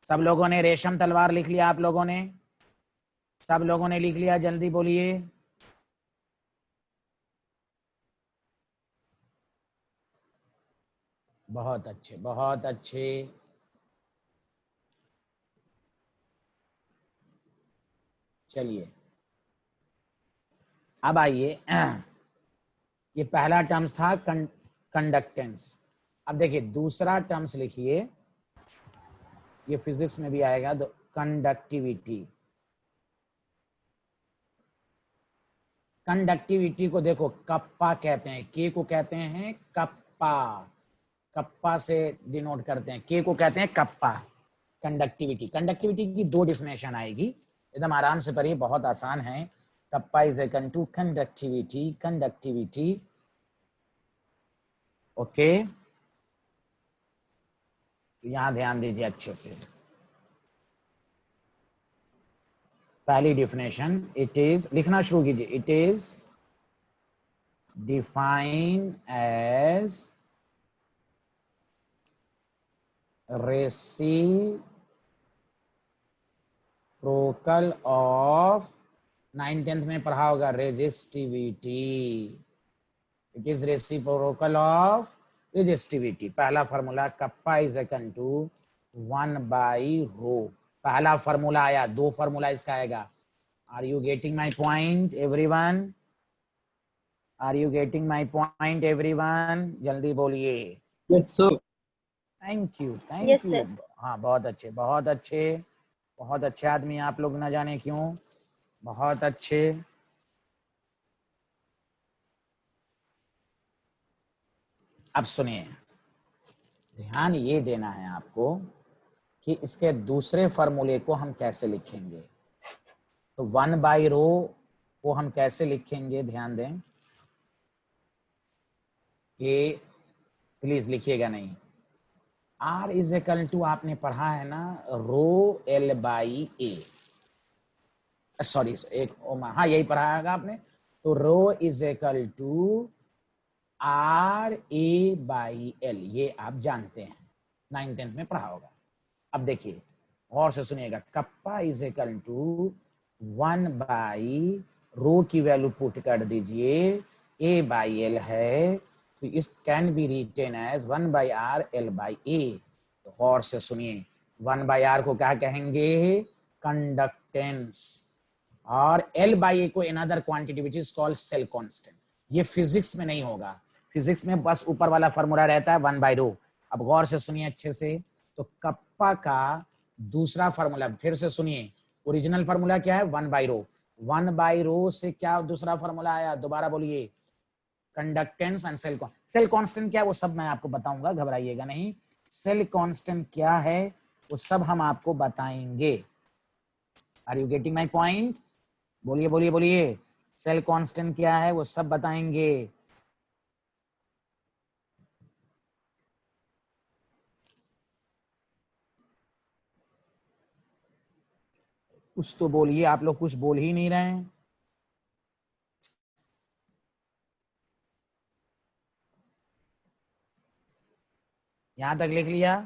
सब लोगों ने रेशम तलवार लिख लिया? आप लोगों ने, सब लोगों ने लिख लिया? जल्दी बोलिए। बहुत अच्छे, बहुत अच्छे। चलिए अब आइए, ये पहला टर्म्स था कंडक्टेंस। अब देखिए दूसरा टर्म्स लिखिए, ये फिजिक्स में भी आएगा, तो कंडक्टिविटी। कंडक्टिविटी को देखो कप्पा कहते हैं, के को कहते हैं कप्पा, कप्पा से डिनोट करते हैं, के को कहते हैं कप्पा। कंडक्टिविटी, कंडक्टिविटी की दो डिफिनेशन आएगी, एकदम आराम से पढ़िए, बहुत आसान है। Kappa is equal to conductivity, conductivity, okay. यहां ध्यान दीजिए अच्छे से। पहली डिफिनेशन, इट इज, लिखना शुरू कीजिए, it is defined as reciprocal of, 9th-10th में पढ़ा होगा, resistivity. It is reciprocal of resistivity. पहला formula, kappa is equal to 1/ρ। पहला फॉर्मूला आया, दो फॉर्मूला इसका आएगा। Are you getting my point everyone? Are you getting my point everyone? जल्दी बोलिए। Yes sir. Thank you, thank yes you. Sir. हाँ बहुत अच्छे, बहुत अच्छे, बहुत अच्छे आदमी आप लोग, ना जाने क्यों, बहुत अच्छे। अब सुनिए, ध्यान ये देना है आपको कि इसके दूसरे फॉर्मूले को हम कैसे लिखेंगे। तो 1/ρ को हम कैसे लिखेंगे, ध्यान दें कि, प्लीज लिखिएगा नहीं, R इज इक्वल टू, आपने पढ़ा है ना, ρl/a, सॉरी एक ओमा, हाँ यही पढ़ा है आपने। तो ρ इज इक्वल टू RA/L, ये आप जानते हैं, 9th-10th में पढ़ा होगा। अब देखिए और से सुनिएगा, कप्पा इज इक्वल टू 1/ρ की वैल्यू पुट कर दीजिए, A/L है, तो इस can be written as 1/R/L/A। तो गौर से सुनिए, 1/R को क्या कहेंगे, कंडक्टेंस, और L/A को another quantity which is called cell constant. ये फिजिक्स में नहीं होगा, फिजिक्स में बस ऊपर वाला फॉर्मूला रहता है 1/ρ। अब गौर से सुनिए अच्छे से, तो कप्पा का दूसरा फॉर्मूला, फिर से सुनिए, ओरिजिनल फॉर्मूला क्या है, 1/ρ। 1/ρ से क्या दूसरा फॉर्मूला आया, दोबारा बोलिए, कंडक्टेंस एंड सेल कांस्टेंट क्या है वो सब मैं आपको बताऊंगा, घबराइएगा नहीं। सेल कांस्टेंट क्या है वो सब हम आपको बताएंगे। Are you getting my point? बोलिए बोलिए बोलिए, सेल कांस्टेंट क्या है वो सब बताएंगे। कुछ तो बोलिए, आप लोग कुछ बोल ही नहीं रहे हैं। यहां तक लिख लिया?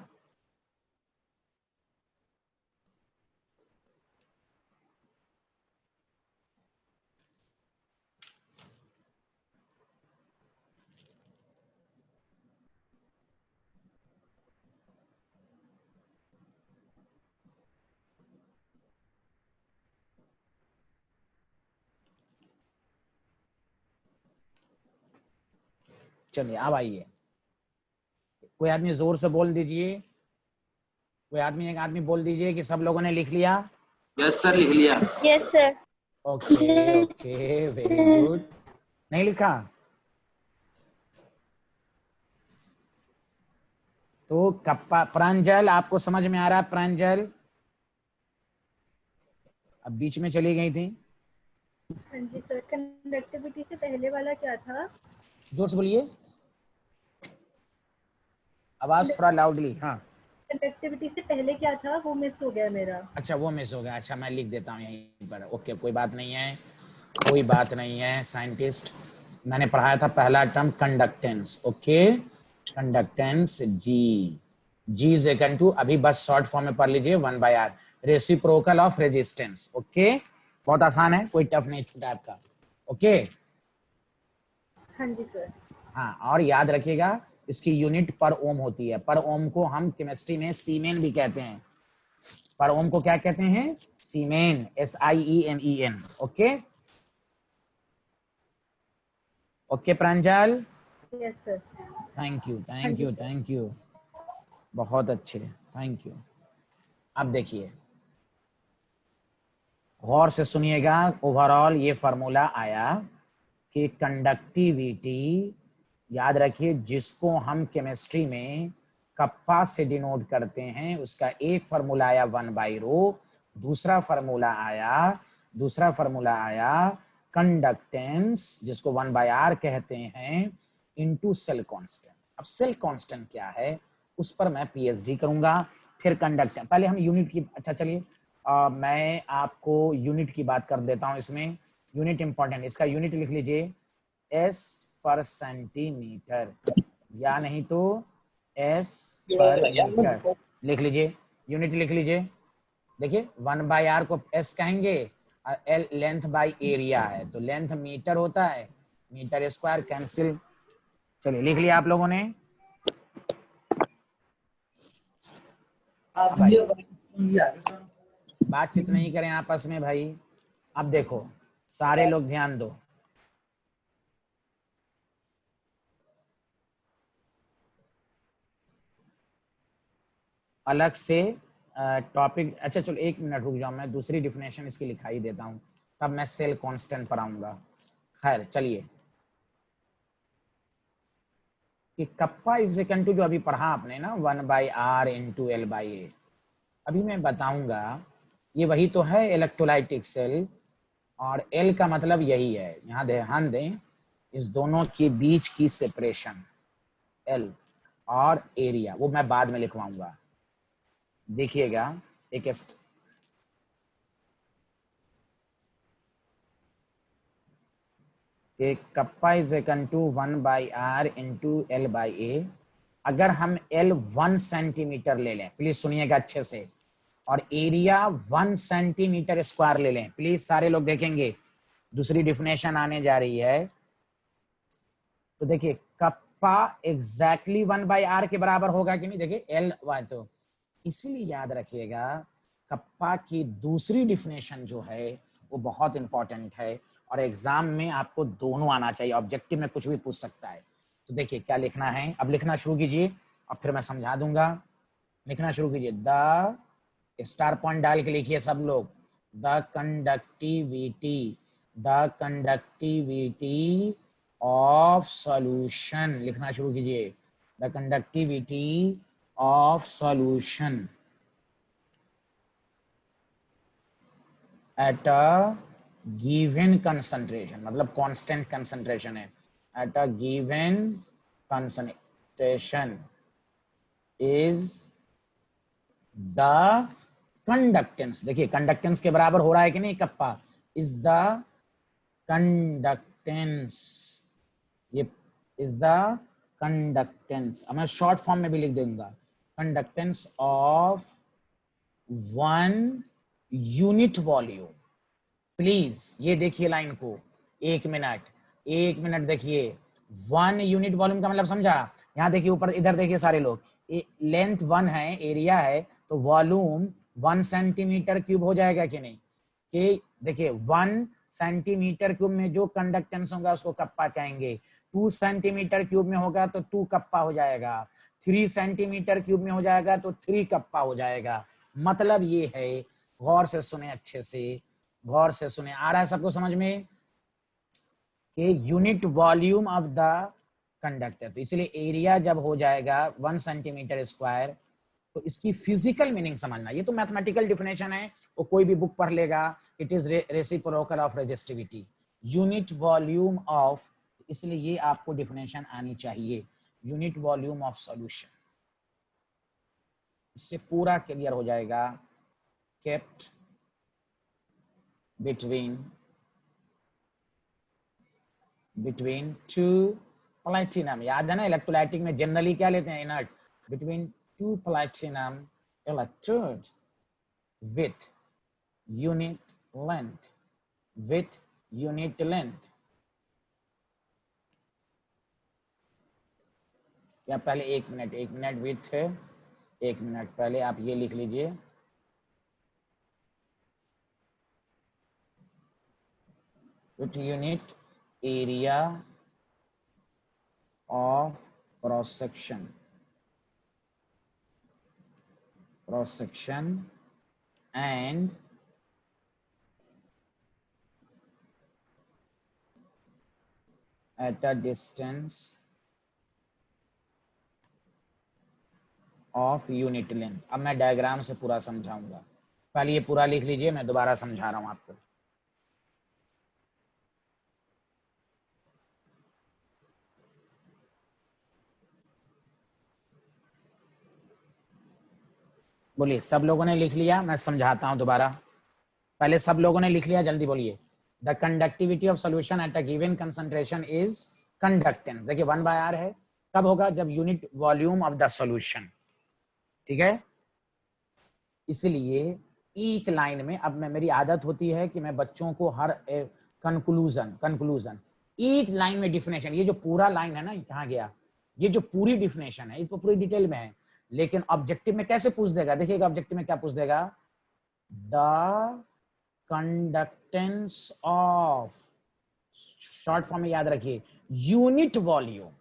चलिए अब आइए, कोई आदमी जोर से बोल दीजिए, कोई आदमी, एक आदमी बोल दीजिए कि सब लोगों ने लिख लिया। यस सर, लिख लिया। Yes sir. Okay okay, very good. नहीं लिखा तो कप्पा, प्रांजल आपको समझ में आ रहा है? प्रांजल अब बीच में चली गई थी। हाँ जी सर, कंडक्टिविटी से पहले वाला क्या था? जोर से बोलिए, आवाज थोड़ा लाउडली। हाँ, कंडक्टिविटी से पहले क्या था वो मिस हो गया मेरा। अच्छा वो मिस हो गया। अच्छा मैं लिख देता हूँ यहीं पर। ओके कोई बात नहीं है, कोई बात नहीं है साइंटिस्ट। मैंने पढ़ाया था पहला term conductance. Okay, conductance G, G is equal to, अभी बस शॉर्ट फॉर्म में पढ़ लीजिए, 1/r, reciprocal of resistance. Okay, बहुत आसान है, कोई टफ नहीं छूटा आपका। ओके हाँ जी सर। हाँ, और याद रखिएगा इसकी यूनिट पर ओम होती है। पर ओम को हम केमिस्ट्री में सीमेन भी कहते हैं। पर ओम को क्या कहते हैं? सीमेन, SIEMEN। Okay okay Pranjal, yes sir. Thank you thank you thank you, बहुत अच्छे, थैंक यू। अब देखिए गौर से सुनिएगा, ओवरऑल ये फॉर्मूला आया कि कंडक्टिविटी, याद रखिए जिसको हम केमिस्ट्री में कप्पा से डिनोट करते हैं, उसका एक फार्मूला आया 1/ρ, दूसरा फार्मूला आया कंडक्टेंस, जिसको 1/r कहते हैं, इनटू सेल कांस्टेंट। अब सेल कांस्टेंट क्या है उस पर मैं PhD करूंगा। फिर कंडक्टेंस, पहले हम यूनिट की, अच्छा चलिए मैं आपको यूनिट की बात कर देता हूं। इसमें यूनिट इंपॉर्टेंट, इसका यूनिट लिख लीजिए S पर सेंटीमीटर, या नहीं तो S पर मीटर। लिख लीजिए, यूनिट लिख लीजिए। देखिए 1/r को S कहेंगे, और L लेंथ बाय एरिया है, तो लेंथ मीटर होता है, मीटर स्क्वायर कैंसिल। चलिए लिख लिया आप लोगों ने? बातचीत नहीं करें आपस में भाई। अब देखो सारे लोग ध्यान दो, अलग से टॉपिक। अच्छा चलो 1 मिनट रुक जाओ, मैं दूसरी डिफिनेशन इसकी लिखाई देता हूँ, तब मैं सेल कांस्टेंट पर आऊंगा। खैर चलिए, कि कप्पा इज इक्वल टू, जो अभी पढ़ा आपने ना 1/r इंटू L/A, अभी मैं बताऊंगा ये वही तो है इलेक्ट्रोलाइटिक सेल, और L का मतलब यही है, यहाँ ध्यान दें, इस दोनों के बीच की सेपरेशन L, और एरिया वो मैं बाद में लिखवाऊंगा, देखिएगा। एक kappa is equal to 1/r into L/A। अगर हम L 1 सेंटीमीटर ले लें, प्लीज सुनिएगा अच्छे से, और एरिया 1 सेंटीमीटर स्क्वायर ले लें, प्लीज सारे लोग देखेंगे, दूसरी डिफिनेशन आने जा रही है। तो देखिए कप्पा एग्जैक्टली 1/r के बराबर होगा कि नहीं, देखिए L, तो इसीलिए याद रखिएगा कप्पा की दूसरी डिफिनेशन जो है वो बहुत इंपॉर्टेंट है, और एग्जाम में आपको दोनों आना चाहिए, ऑब्जेक्टिव में कुछ भी पूछ सकता है। तो देखिए क्या लिखना है, अब लिखना शुरू कीजिए, अब फिर मैं समझा दूंगा। लिखना शुरू कीजिए, द, स्टार पॉइंट डाल के लिखिए सब लोग, द कंडक्टिविटी ऑफ सॉल्यूशन, लिखना शुरू कीजिए, the conductivity of solution at a given concentration, मतलब कांस्टेंट कंसंट्रेशन है, at a given concentration is the conductance. देखिए कंडक्टेंस के बराबर हो रहा है कि नहीं कप्पा, इज द कंडक्टेंस, ये इज द कंडक्टेंस, मैं शॉर्ट फॉर्म में भी लिख दूंगा, conductance of 1 unit volume. Please ये देखिए लाइन को, एक मिनट देखिए। 1 यूनिट वॉल्यूम का मतलब समझा? यहाँ देखिए ऊपर, इधर देखिए सारे लोग, लेंथ 1 है, एरिया है, तो वॉल्यूम 1 सेंटीमीटर क्यूब हो जाएगा कि नहीं? कि देखिए 1 सेंटीमीटर क्यूब में जो कंडक्टेंस होगा उसको कप्पा कहेंगे। 2 सेंटीमीटर क्यूब में होगा तो 2 कप्पा हो जाएगा। 3 सेंटीमीटर क्यूब में हो जाएगा तो 3 कप्पा हो जाएगा। मतलब ये है, गौर से सुने, अच्छे से गौर से सुने, आ रहा है सबको समझ में? कि unit volume of the conductor, तो इसलिए एरिया जब हो जाएगा 1 सेंटीमीटर स्क्वायर, तो इसकी फिजिकल मीनिंग समझना। ये तो मैथमेटिकल डिफिनेशन है, वो कोई भी बुक पढ़ लेगा। It is reciprocal of resistivity, unit volume of, इसलिए ये आपको डिफिनेशन आनी चाहिए, यूनिट वॉल्यूम ऑफ सॉल्यूशन। इससे पूरा क्लियर हो जाएगा। केप्ट between 2 platinum, याद है ना इलेक्ट्रोलाइटिक में जनरली क्या लेते हैं, inert, between 2 platinum electrode with unit length, या पहले एक मिनट विथ, एक मिनट पहले आप ये लिख लीजिए, with unit area of cross section and at a distance of unit length। अब मैं डायग्राम से पूरा समझाऊंगा, पहले ये पूरा लिख लीजिए, मैं दोबारा समझा रहा हूं आपको। बोलिए, सब लोगों ने लिख लिया? मैं समझाता हूं दोबारा, पहले सब लोगों ने लिख लिया, जल्दी बोलिए। The conductivity of solution at a given concentration is conductance. देखिए 1/r है, कब होगा? जब unit volume of the solution, ठीक है? इसलिए एक लाइन में, अब मैं, मेरी आदत होती है कि मैं बच्चों को हर कंक्लूजन एक लाइन में डिफिनेशन, ये जो पूरा लाइन है ना, कहाँ गया, ये जो पूरी डिफिनेशन है, इसको पूरी डिटेल में है, लेकिन ऑब्जेक्टिव में कैसे पूछ देगा? देखिएगा ऑब्जेक्टिव में क्या पूछ देगा, the conductance of, short form में याद रखिए, यूनिट वॉल्यूम,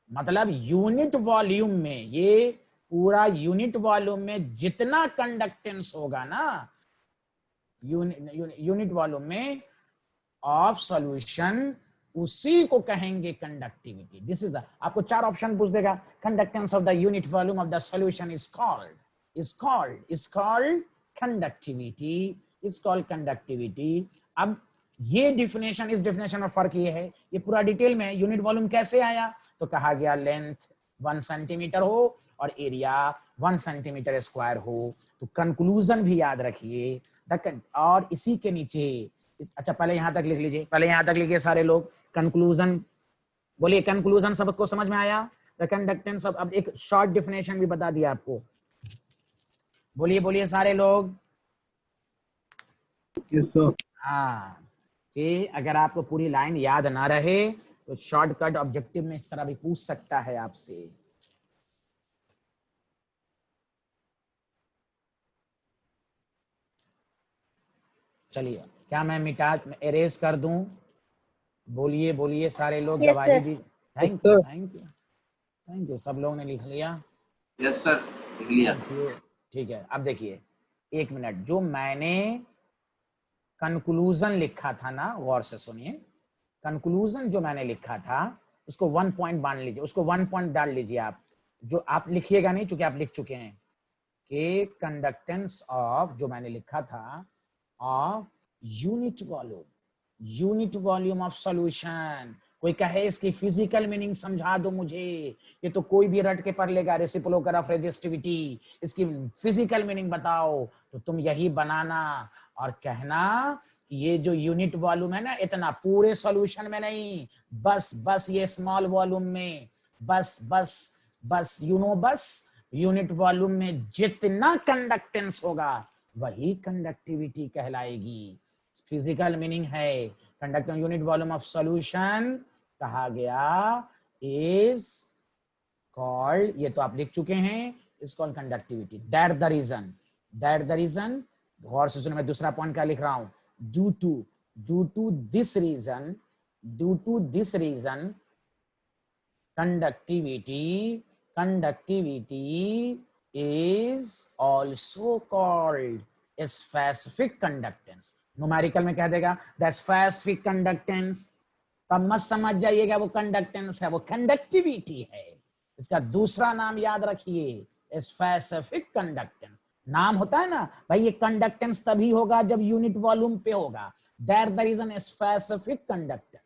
मतलब यूनिट वॉल्यूम में, ये पूरा यूनिट वॉल्यूम में जितना कंडक्टेंस होगा ना, यूनिट वॉल्यूम में ऑफ सॉल्यूशन, उसी को कहेंगे कंडक्टिविटी। दिस इज आपको 4 ऑप्शन पूछ देगा। Conductance of the unit volume of the solution is called conductivity. अब ये डिफिनेशन, इस डिफिनेशन में फर्क ये है, ये पूरा डिटेल में, यूनिट वॉल्यूम कैसे आया, तो कहा गया लेंथ 1 सेंटीमीटर हो और एरिया 1 सेंटीमीटर स्क्वायर हो। तो कंक्लूजन भी याद रखिए, और इसी के नीचे, अच्छा पहले यहां तक लिख लीजिए, पहले यहां तक लिखिए सारे लोग, कंक्लूजन। बोलिए कंक्लूजन सबको समझ में आया? द कंडक्टेंस ऑफ, अब एक शॉर्ट डिफिनेशन भी बता दिया आपको, बोलिए सारे लोग। हाँ, कि अगर आपको पूरी लाइन याद ना रहे तो शॉर्टकट ऑब्जेक्टिव में इस तरह भी पूछ सकता है आपसे। चलिए, क्या मैं एरेज कर दूं? बोलिए सारे लोग, Yes, गवाही sir. दी। थैंक यू, सब लोगों ने लिख लिया? यस सर, लिख लिया। ठीक है, अब देखिए एक मिनट, जो मैंने कंक्लूजन लिखा था ना, गौर से सुनिए, कंक्लूजन जो मैंने लिखा था उसको 1 पॉइंट बांध लीजिए, उसको 1 पॉइंट डाल लीजिए आप, जो आप लिखिएगा नहीं चूंकि आप लिख चुके हैं, कि कंडक्टेंस ऑफ, जो मैंने लिखा था, of unit volume of solution. कोई कहे इसकी फिजिकल मीनिंग समझा दो मुझे, ये तो कोई भी रट के पढ़ लेगा, रेसिप्रोकल ऑफ रेजिस्टिविटी, इसकी फिजिकल मीनिंग बताओ, तो तुम यही बनाना और कहना कि ये जो यूनिट वॉल्यूम है ना, इतना पूरे सॉल्यूशन में नहीं, बस ये स्मॉल वॉल्यूम में, बस बस बस बस यूनिट वॉल्यूम में जितना कंडक्टेंस होगा वही कंडक्टिविटी कहलाएगी। फिजिकल मीनिंग है conductance unit volume of solution कहा गया इज कॉल्ड, ये तो आप लिख चुके हैं, is called conductivity. That the reason गौर से सुनो, मैं दूसरा पॉइंट क्या लिख रहा हूं, due to this reason conductivity is also called specific conductance। Numerical में कह देगा द स्पेसिफिक कंडक्टेंस, तब मत समझ जाइएगा वो कंडक्टेंस है, वो कंडक्टिविटी है। इसका दूसरा नाम याद रखिए, स्पेसिफिक कंडक्टेंस। नाम होता है ना भाई, ये कंडक्टेंस तभी होगा जब यूनिट वॉल्यूम पे होगा। That the reason specific conductance.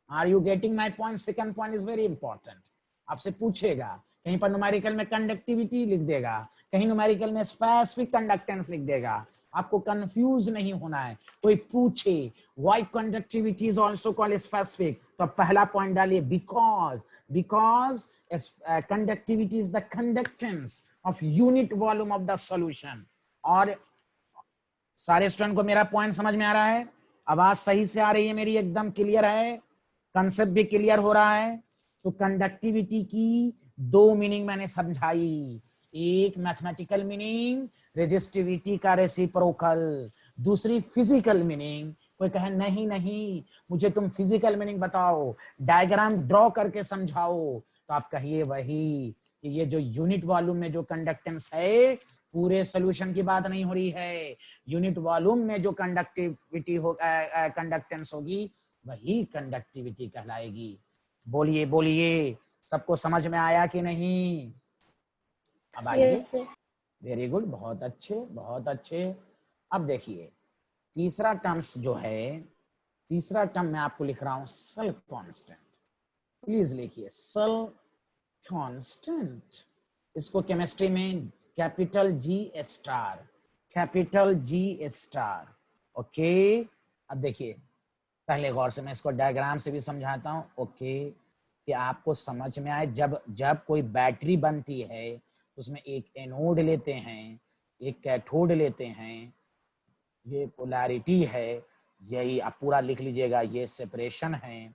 Are you getting my point? Second point is very important. आपसे पूछेगा कहीं पर न्यूमेरिकल में कंडक्टिविटी लिख देगा, कहीं न्यूमेरिकल में स्पेसिफिक कंडक्टेंस लिख देगा, आपको कंफ्यूज नहीं होना है। कोई पूछे why conductivity is also called specific, तो पहला पॉइंट डालिए because conductivity is the conductance of unit volume of the solution. और सारे स्टूडेंट को मेरा पॉइंट समझ में आ रहा है? आवाज सही से आ रही है मेरी? एकदम क्लियर है? कंसेप्ट भी क्लियर हो रहा है? तो कंडक्टिविटी की दो मीनिंग मैंने समझाई, एक मैथमेटिकल मीनिंग रेजिस्टिविटी का रेसिप्रोकल, दूसरी फिजिकल मीनिंग। कोई कहे नहीं मुझे तुम फिजिकल मीनिंग बताओ, डायग्राम ड्रॉ करके समझाओ, तो आप कहिए वही कि ये जो यूनिट वॉल्यूम में जो कंडक्टेंस है, पूरे सॉल्यूशन की बात नहीं हो रही है, यूनिट वॉल्यूम में जो कंडक्टिविटी हो कंडक्टेंस होगी वही कंडक्टिविटी कहलाएगी। बोलिए बोलिए, सबको समझ में आया कि नहीं? अब आइए। वेरी गुड, बहुत अच्छे बहुत अच्छे। अब देखिए तीसरा टर्म्स जो है, तीसरा टर्म मैं आपको लिख रहा हूं सेल कांस्टेंट। प्लीज लिखिए सेल कांस्टेंट। इसको केमिस्ट्री में कैपिटल जी स्टार। ओके, अब देखिए पहले गौर से मैं इसको डायग्राम से भी समझाता हूं, ओके, कि आपको समझ में आए। जब कोई बैटरी बनती है उसमें एक एनोड लेते हैं, एक कैथोड लेते हैं, ये पोलैरिटी है, यही आप पूरा लिख लीजिएगा, ये सेपरेशन है,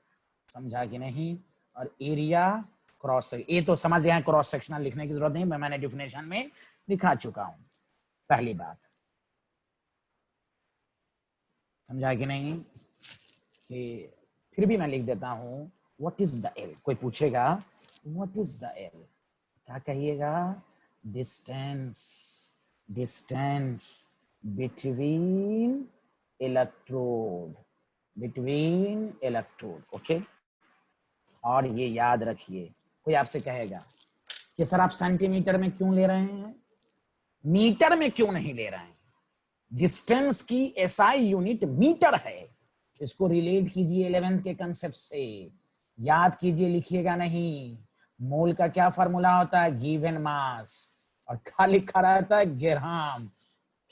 समझा कि नहीं? और एरिया क्रॉस, ये तो समझ गए, क्रॉस सेक्शनल लिखने की जरूरत नहीं, मैंने डिफिनेशन में लिखा चुका हूं। पहली बात समझा कि नहीं? कि फिर भी मैं लिख देता हूं, व्हाट इज द एल। कोई पूछेगा व्हाट इज द एल, क्या कहिएगा? Distance between electrode, okay. और ये याद रखिए, कोई आपसे कहेगा कि सर आप सेंटीमीटर में क्यों ले रहे हैं, मीटर में क्यों नहीं ले रहे हैं? डिस्टेंस की एसआई यूनिट मीटर है। इसको रिलेट कीजिए 11th के कंसेप्ट से, याद कीजिए, लिखिएगा नहीं। मोल का क्या फार्मूला होता है? गिवन मास, और क्या लिखा रहता है? ग्राम।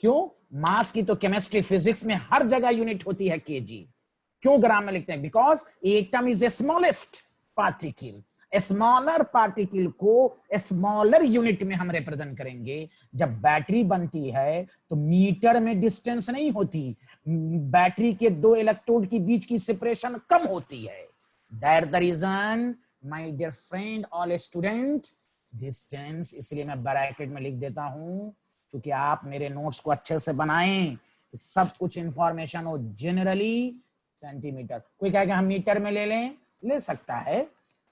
क्यों? मास की तो केमिस्ट्री फिजिक्स में हर जगह यूनिट होती है केजी, क्यों ग्राम में लिखते हैं? Because atom is a smallest particle, smaller particle को स्मॉलर यूनिट में हम रिप्रेजेंट करेंगे। जब बैटरी बनती है तो मीटर में डिस्टेंस नहीं होती, बैटरी के दो इलेक्ट्रोड के बीच की सेपरेशन कम होती है। That the reason my dear friend all student, distance इसलिए मैं ब्रैकेट में लिख देता हूं, क्योंकि आप मेरे नोट्स को अच्छे से बनाएं, सब कुछ इंफॉर्मेशन हो जनरली सेंटीमीटर। कोई कहेगा हम मीटर में ले सकता है,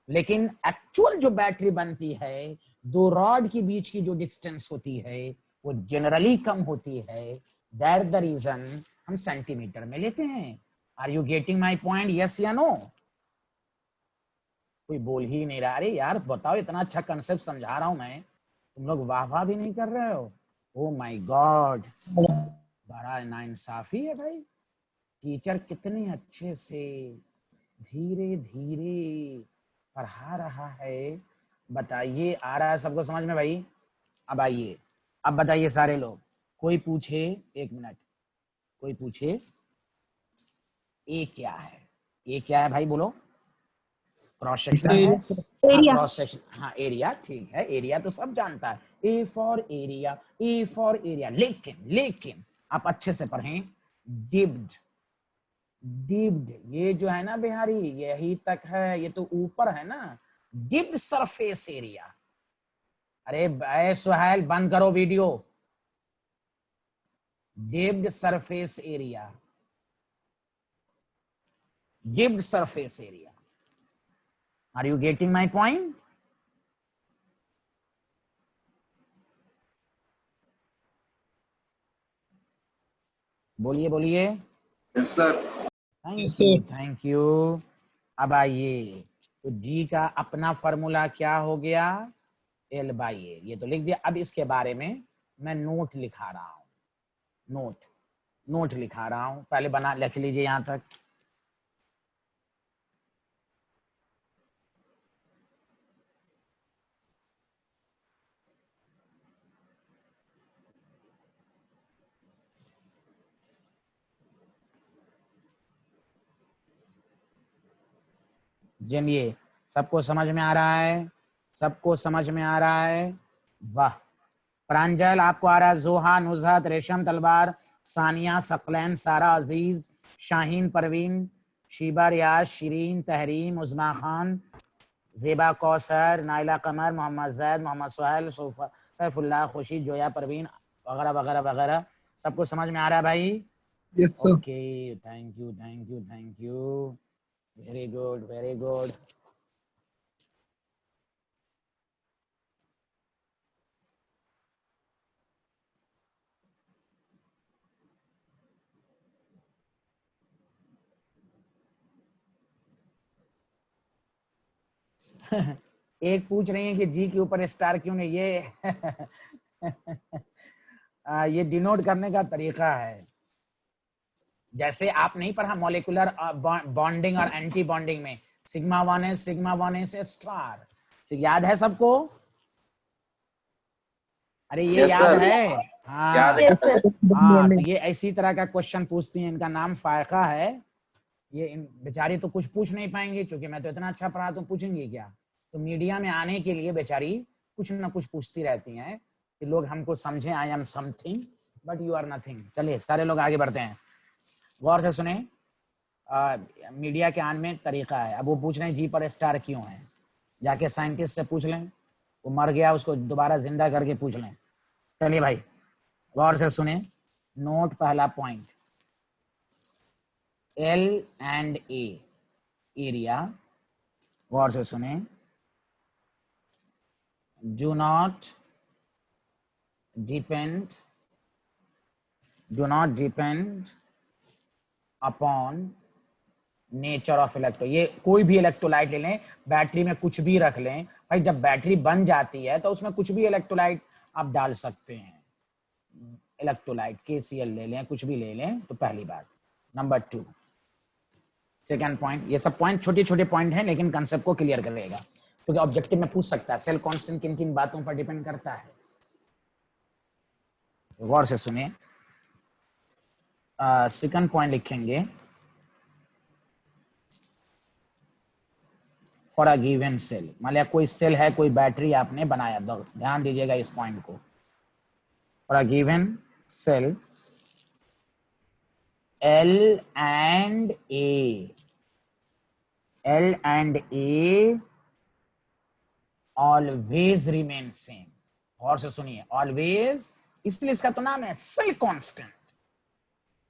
लेकिन एक्चुअल जो बैटरी बनती है, दो रॉड के बीच की जो डिस्टेंस होती है वो जनरली कम होती है। दैट द रीजन हम सेंटीमीटर में लेते हैं। Are you getting my point? Yes या नो? कोई बोल ही नहीं रहा। अरे यार बताओ, इतना अच्छा कंसेप्ट समझा रहा हूं मैं, तुम लोग वाह भी नहीं कर रहे हो। ओ माय गॉड, बड़ा नाइंसाफी है भाई। टीचर कितने अच्छे से धीरे धीरे पढ़ा रहा है, बताइए आ रहा है सबको समझ में भाई? अब आइए, अब बताइए सारे लोग, कोई पूछे, एक मिनट, कोई पूछे ए क्या है? ए क्या है भाई? बोलो। क्रॉस सेक्शन है, एरिया। क्रॉस सेक्शन, हाँ एरिया, ठीक है, एरिया तो सब जानता है, A for area, A for area. लेकिन लेकिन आप अच्छे से पढ़ें, डिप्ड, डिप्ड ये जो है ना बिहारी, यही तक है, ये तो ऊपर है ना, डिप्ड सरफेस एरिया। अरे सुहेल बंद करो video. Dipped surface area, dipped surface area. Are you getting my point? बोलिए बोलिए। Yes sir. Thank you. अब आइए, तो जी का अपना फॉर्मूला क्या हो गया, एल बाई ए, ये तो लिख दिया। अब इसके बारे में मैं नोट लिखा रहा हूं, नोट लिखा रहा हूं, पहले बना लिख लीजिए यहां तक। जनिए, सबको समझ में आ रहा है? सबको समझ में आ रहा है? वाह। प्रांजल आपको आ रहा है? जोहा, नुजहत, रेशम तलवार, सानिया, सकलैन, सारा, अजीज, शाहीन, परवीन, शीबा, रियाज, शिरीन, तहरीम, उस्मा खान, जेबा, कौसर, नाइला, कमर, मोहम्मद जैद, मोहम्मद सुहेल, सैफुल्लाह, खुशी, जोया, परवीन वगैरह वगैरह वगैरह। सबको समझ में आ रहा है भाई? Yes sir. Okay, thank you thank you thank you, very good very good. एक पूछ रही है कि जी के ऊपर स्टार क्यों नहीं, ये ये डिनोट करने का तरीका है। जैसे आप नहीं पढ़ा मॉलिक्यूलर बॉन्डिंग और एंटी बॉन्डिंग में, सिग्मा 1 है से स्टार, याद है सबको? अरे ये यस याद सर। है? हाँ याद है। Yes sir. हाँ, तो ये इसी तरह का क्वेश्चन पूछती हैं, इनका नाम फायका है। ये इन बेचारी तो कुछ पूछ नहीं पाएंगे, क्योंकि मैं तो इतना अच्छा पढ़ा, तो पूछेंगे क्या? तो मीडिया में आने के लिए बेचारी कुछ ना कुछ पूछती रहती हैं कि लोग हमको समझें, I am something but you are nothing. चलिए सारे लोग आगे बढ़ते हैं, गौर से सुने। मीडिया के आने में तरीका है। अब वो पूछ रहे हैं जी पर स्टार क्यों है, जाके साइंटिस्ट से पूछ लें, वो मर गया उसको दोबारा जिंदा करके पूछ लें। चलिए भाई गौर से सुने, नोट पहला point, L and A area, गौर से सुने, do not depend upon nature of electro. ये कोई भी इलेक्ट्रोलाइट ले लें, बैटरी में कुछ भी रख लें भाई, जब बैटरी बन जाती है तो उसमें कुछ भी इलेक्ट्रोलाइट आप डाल सकते हैं। इलेक्ट्रोलाइट KCl ले लें, कुछ भी ले लें, तो पहली बात। नंबर 2, सेकेंड पॉइंट, ये सब पॉइंट छोटे छोटे पॉइंट हैं, लेकिन कंसेप्ट को क्लियर करेगा, क्योंकि ऑब्जेक्टिव में पूछ सकता है सेल कांस्टेंट किन किन बातों पर डिपेंड करता है। गौर से सुनिए, सेकंड पॉइंट लिखेंगे, फॉर अ गिवन सेल, मान लिया कोई सेल है, कोई बैटरी आपने बनाया, ध्यान दीजिएगा इस पॉइंट को। For a given cell L and A, L and A always remain same। और से सुनिए, always, इसलिए इसका तो नाम है cell constant,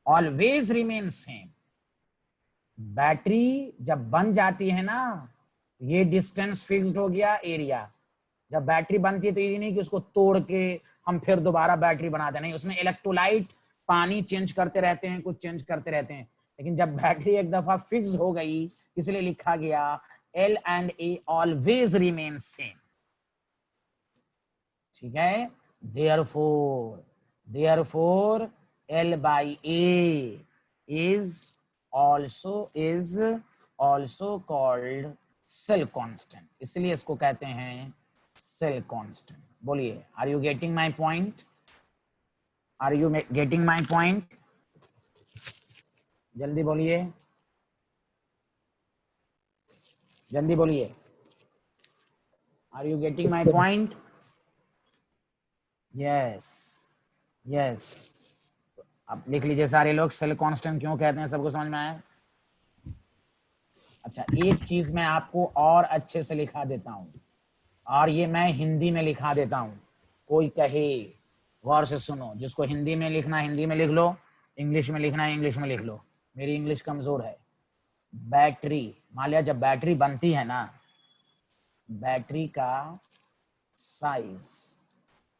always remain same। Battery जब बन जाती है ना, ये डिस्टेंस फिक्स्ड हो गया, एरिया। जब बैटरी बनती है तो ये नहीं कि उसको तोड़ के हम फिर दोबारा बैटरी बनाते, नहीं, उसमें इलेक्ट्रोलाइट पानी चेंज करते रहते हैं, कुछ चेंज करते रहते हैं। लेकिन जब बैटरी एक दफा फिक्स हो गई, इसलिए लिखा गया L and A always remain same। ठीक है, therefore L by A is also called cell constant, इसलिए इसको कहते हैं सेल कांस्टेंट। बोलिए, are you getting my point? Are you getting my point? जल्दी बोलिए। जल्दी बोलिए। Are you getting my point? Yes yes. अब लिख लीजिए सारे लोग, सेल कांस्टेंट क्यों कहते हैं, सबको समझ में आया? अच्छा, एक चीज मैं आपको और अच्छे से लिखा देता हूं, और ये मैं हिंदी में लिखा देता हूं। कोई कहे, गौर से सुनो, जिसको हिंदी में लिखना हिंदी में लिख लो, इंग्लिश में लिखना है इंग्लिश में लिख लो, मेरी इंग्लिश कमजोर है। बैटरी, मान लिया जब बैटरी बनती है ना, बैटरी का साइज,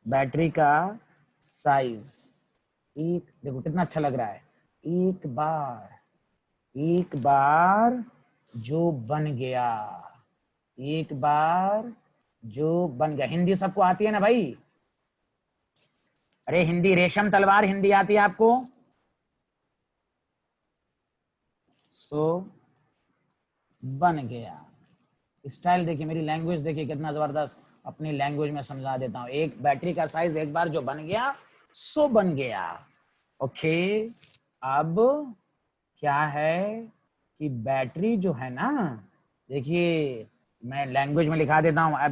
बैटरी का साइज, एक देखो कितना अच्छा लग रहा है, एक बार जो बन गया, एक बार जो बन गया। हिंदी सबको आती है ना भाई? अरे हिंदी, रेशम तलवार हिंदी आती है आपको? सो बन गया। स्टाइल देखिए, मेरी लैंग्वेज देखिए कितना जबरदस्त, अपनी लैंग्वेज में समझा देता हूं। एक बैटरी का साइज एक बार जो बन गया सो बन गया। ओके, अब क्या है कि बैटरी जो है ना, देखिए मैं लैंग्वेज में लिखा देता हूं। अब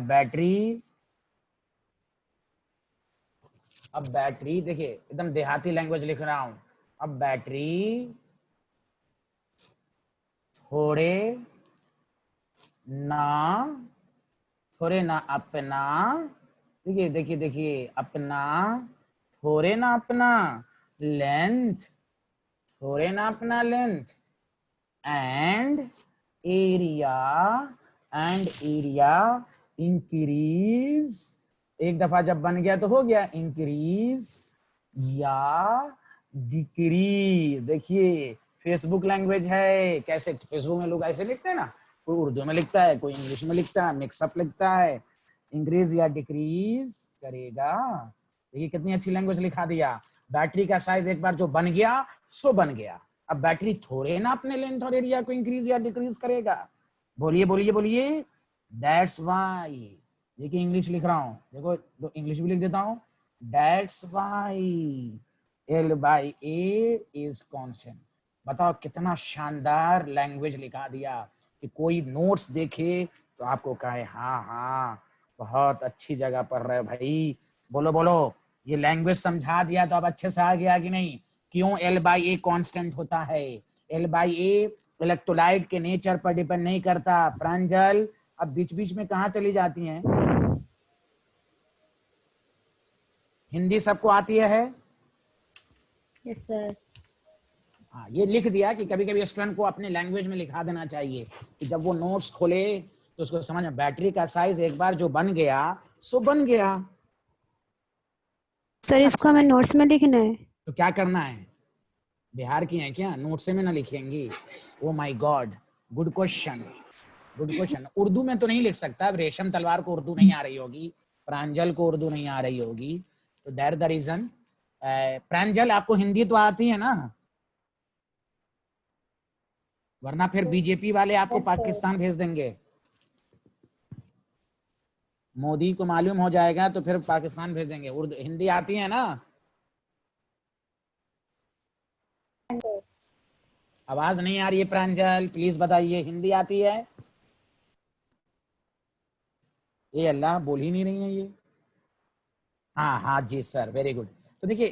बैटरी देखिए एकदम देहाती लैंग्वेज लिख रहा हूं। अब बैटरी थोड़े ना अपना, देखिए देखिए देखिए, अपना थोड़े ना अपना लेंथ, थोड़े ना अपना लेंथ, एंड एरिया इंक्रीज। एक दफा जब बन गया तो हो गया इंक्रीज या डिक्रीज। देखिए फेसबुक लैंग्वेज है, कैसे फेसबुक में लोग ऐसे लिखते हैं ना, कोई उर्दू में लिखता है, कोई इंग्लिश में लिखता है, मिक्सअप लिखता है। इंक्रीज या डिक्रीज करेगा। देखिए कितनी अच्छी लैंग्वेज लिखा दिया। बैटरी का साइज एक बार जो बन गया सो बन गया। अब बैटरी थोड़े ना अपने लेंथ और एरिया को इंक्रीज या डिक्रीज करेगा। बोलिए बोलिए बोलिए। दैट्स वाई, देखिए इंग्लिश लिख रहा हूं, देखो तो इंग्लिश भी लिख देता हूं। That's why L by A is constant। बताओ कितना शानदार लैंग्वेज लिखा दिया कि कोई नोट्स देखे तो आपको कहे हाँ हाँ बहुत अच्छी जगह पढ़ रहे हो भाई। बोलो बोलो, ये लैंग्वेज समझा दिया तो अब अच्छे से आ गया कि नहीं? क्यों L by A कांस्टेंट होता है? L by A इलेक्ट्रोलाइट के नेचर पर डिपेंड नहीं करता। प्रांजल अब बीच बीच में कहाँ चली जाती हैं? हिंदी सबको आती है? Yes sir. हाँ, ये लिख दिया कि कभी कभी स्टूडेंट को अपने लैंग्वेज में लिखा देना चाहिए कि जब वो नोट्स खोले तो उसको समझ में। बैटरी का साइज एक बार जो बन गया सो बन गया। सर इसको हमें नोट्स में लिखना है? तो क्या करना है, बिहार की हैं क्या, नोट्स में ना लिखेंगी? Oh my god, good question, good question. Urdu में तो नहीं लिख सकता, रेशम तलवार को उर्दू नहीं आ रही होगी, प्रांजल को उर्दू नहीं आ रही होगी, तो दैट द रीजन। प्रांजल आपको हिंदी तो आती है ना? वरना फिर बीजेपी वाले आपको पाकिस्तान भेज देंगे। मोदी को मालूम हो जाएगा तो फिर पाकिस्तान भेज देंगे। उर्दू हिंदी आती है ना? आवाज नहीं आ रही है प्रांजल, प्लीज बताइए, हिंदी आती है? ये अल्लाह बोल ही नहीं रही है ये। हाँ हाँ जी सर, वेरी गुड। तो देखिए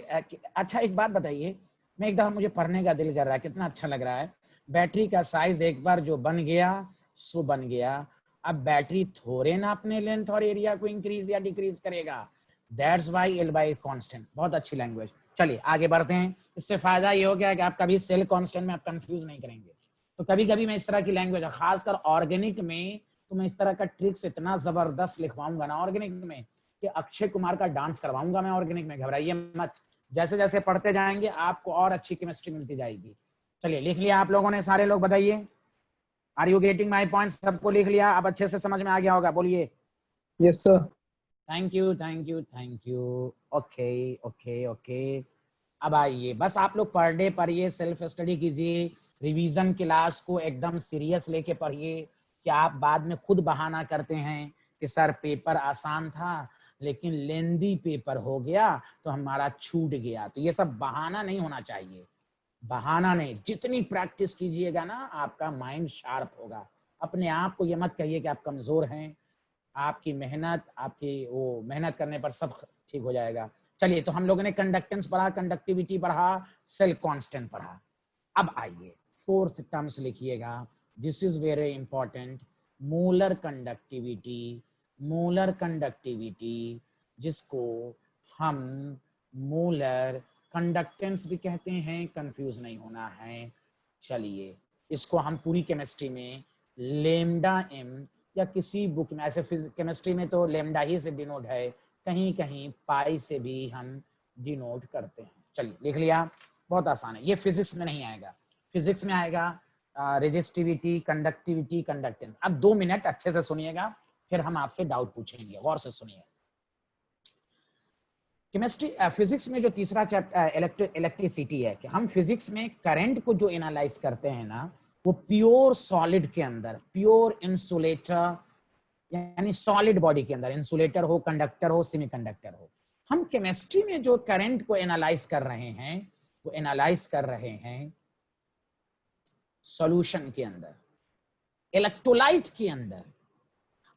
अच्छा एक बात बताइए, मैं एक दफा मुझे पढ़ने का दिल कर रहा है, कितना अच्छा लग रहा है। बैटरी का साइज एक बार जो बन गया सो बन गया। अब बैटरी थोड़े ना अपने लेंथ और एरिया को इंक्रीज या डिक्रीज करेगा। That's why L by constant. बहुत अच्छी लैंग्वेज। चलिए आगे बढ़ते हैं। इससे फायदा ये हो गया कि आप कभी सेल कांस्टेंट में आप कंफ्यूज नहीं करेंगे। तो कभी कभी मैं इस तरह की लैंग्वेज, खासकर ऑर्गेनिक में, तो मैं इस तरह का ट्रिक्स इतना जबरदस्त लिखवाऊंगा ना ऑर्गेनिक में कि अक्षय कुमार का डांस करवाऊंगा मैं ऑर्गेनिक में। घबराइए मत, जैसे जैसे पढ़ते जाएंगे आपको और अच्छी केमिस्ट्री मिलती जाएगी। चलिए लिख लिया आप लोगों ने, सारे लोग बताइए, are you getting my point? सबको लिख लिया? अब अच्छे से समझ में आ गया होगा, बोलिए। Yes sir. Thank you thank you thank you. Okay okay okay. अब आइए, बस आप लोग पर डे पढ़िए, सेल्फ स्टडी कीजिए, रिवीजन क्लास को एकदम सीरियस लेके पढ़िए कि आप बाद में खुद बहाना करते हैं कि सर पेपर आसान था लेकिन लेंदी पेपर हो गया तो हमारा छूट गया। तो ये सब बहाना नहीं होना चाहिए, बहाना नहीं। जितनी प्रैक्टिस कीजिएगा ना आपका माइंड शार्प होगा। अपने आप को ये मत कहिए कि आप कमजोर हैं, आपकी मेहनत, आपकी वो मेहनत करने पर सब ठीक हो जाएगा। चलिए, तो हम लोगों ने कंडक्टेंस पढ़ा, कंडक्टिविटी पढ़ा, सेल कांस्टेंट पढ़ा। अब आइए फोर्थ टर्म्स लिखिएगा, this is very important, molar conductivity. Molar conductivity जिसको हम मोलर कंडक्टेंस भी कहते हैं, कंफ्यूज नहीं होना है। चलिए, इसको हम पूरी केमिस्ट्री में लेमडा एम या किसी बुक में, ऐसे केमिस्ट्री में तो लेमडा ही से डिनोट है, कहीं कहीं पाई से भी हम डिनोट करते हैं। चलिए लिख लिया, बहुत आसान है, ये फिजिक्स में नहीं आएगा, फिजिक्स में आएगा रेजिस्टिविटी, कंडक्टिविटी, कंडक्टेंस। अब 2 मिनट अच्छे से सुनिएगा, फिर हम आपसे डाउट पूछेंगे, गौर से सुनिए। केमिस्ट्री फिजिक्स में जो तीसरा चैप्टर इलेक्ट्रिसिटी है, कि हम फिजिक्स में करंट को जो एनालाइज करते हैं ना, वो प्योर सॉलिड के अंदर, प्योर इंसुलेटर यानी सॉलिड बॉडी के अंदर, इंसुलेटर हो, कंडक्टर हो, सेमीकंडक्टर हो। हम केमिस्ट्री में जो करंट को एनालाइज कर रहे हैं, वो एनालाइज कर रहे हैं सॉल्यूशन के अंदर, इलेक्ट्रोलाइट के अंदर।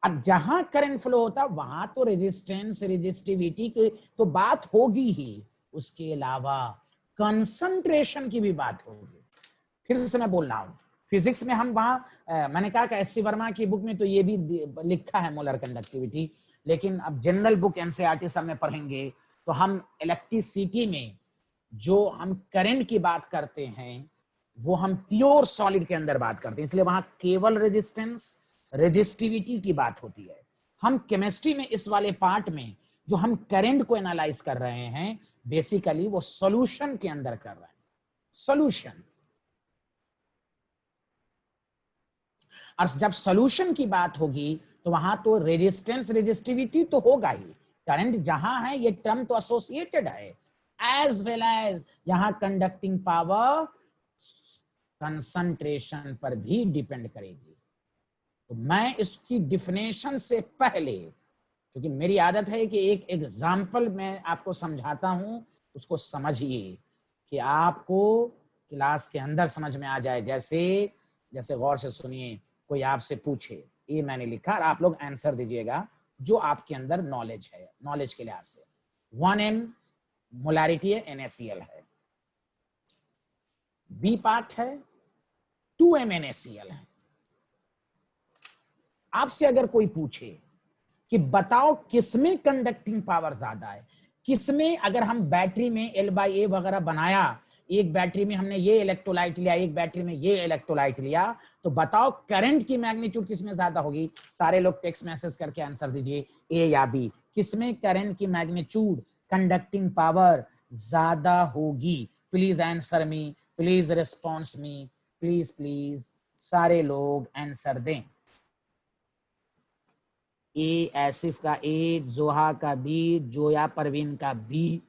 अब जहां करंट फ्लो होता वहां तो रेजिस्टेंस, रेजिस्टिविटी की तो बात होगी ही, उसके अलावा कंसंट्रेशन की भी बात होगी। फिर से मैं बोल रहा हूं, फिजिक्स में हम वहां मैंने कहा कि एससी वर्मा की बुक में तो ये भी लिखा है मोलर कंडक्टिविटी, लेकिन अब जनरल बुक एनसीईआरटी सब में पढ़ेंगे तो हम इलेक्ट्रिसिटी में जो हम करंट की बात करते हैं वो हम प्योर सॉलिड के अंदर बात करते हैं, इसलिए वहां केवल रेजिस्टेंस, रेजिस्टिविटी की बात होती है। हम केमिस्ट्री में इस वाले पार्ट में जो हम करंट को एनालाइज कर रहे हैं, बेसिकली वो सॉल्यूशन के अंदर कर रहे हैं, सॉल्यूशन। और जब सॉल्यूशन की बात होगी तो वहां तो रेजिस्टेंस, रेजिस्टिविटी तो होगा ही, करंट जहां है ये टर्म तो एसोसिएटेड है, एज वेल एज यहां कंडक्टिंग पावर कंसंट्रेशन पर भी डिपेंड करेगी। तो मैं इसकी डिफिनेशन से पहले, क्योंकि मेरी आदत है कि एक एग्जाम्पल मैं आपको समझाता हूं, उसको समझिए कि आपको क्लास के अंदर समझ में आ जाए। जैसे गौर से सुनिए, कोई आपसे पूछे, ये मैंने लिखा और आप लोग आंसर दीजिएगा जो आपके अंदर नॉलेज है, नॉलेज के लिहाज से। 1m मोलैरिटी है, NaCl है, बी पार्ट है 2m NaCl है। आपसे अगर कोई पूछे कि बताओ किसमें कंडक्टिंग पावर ज्यादा है, किसमें, अगर हम बैटरी में L/A वगैरह बनाया, एक बैटरी में हमने ये इलेक्ट्रोलाइट लिया, एक बैटरी में ये इलेक्ट्रोलाइट लिया, तो बताओ करंट की मैग्नीट्यूड किसमें ज्यादा होगी। सारे लोग टेक्स्ट मैसेज करके आंसर दीजिए, ए या बी, किसमें करंट की मैग्नीट्यूड, कंडक्टिंग पावर ज्यादा होगी। Please answer me, please response me, please please सारे लोग आंसर दें। ए आसिफ का ए, जोहा का बी, जोया परवीन का बी,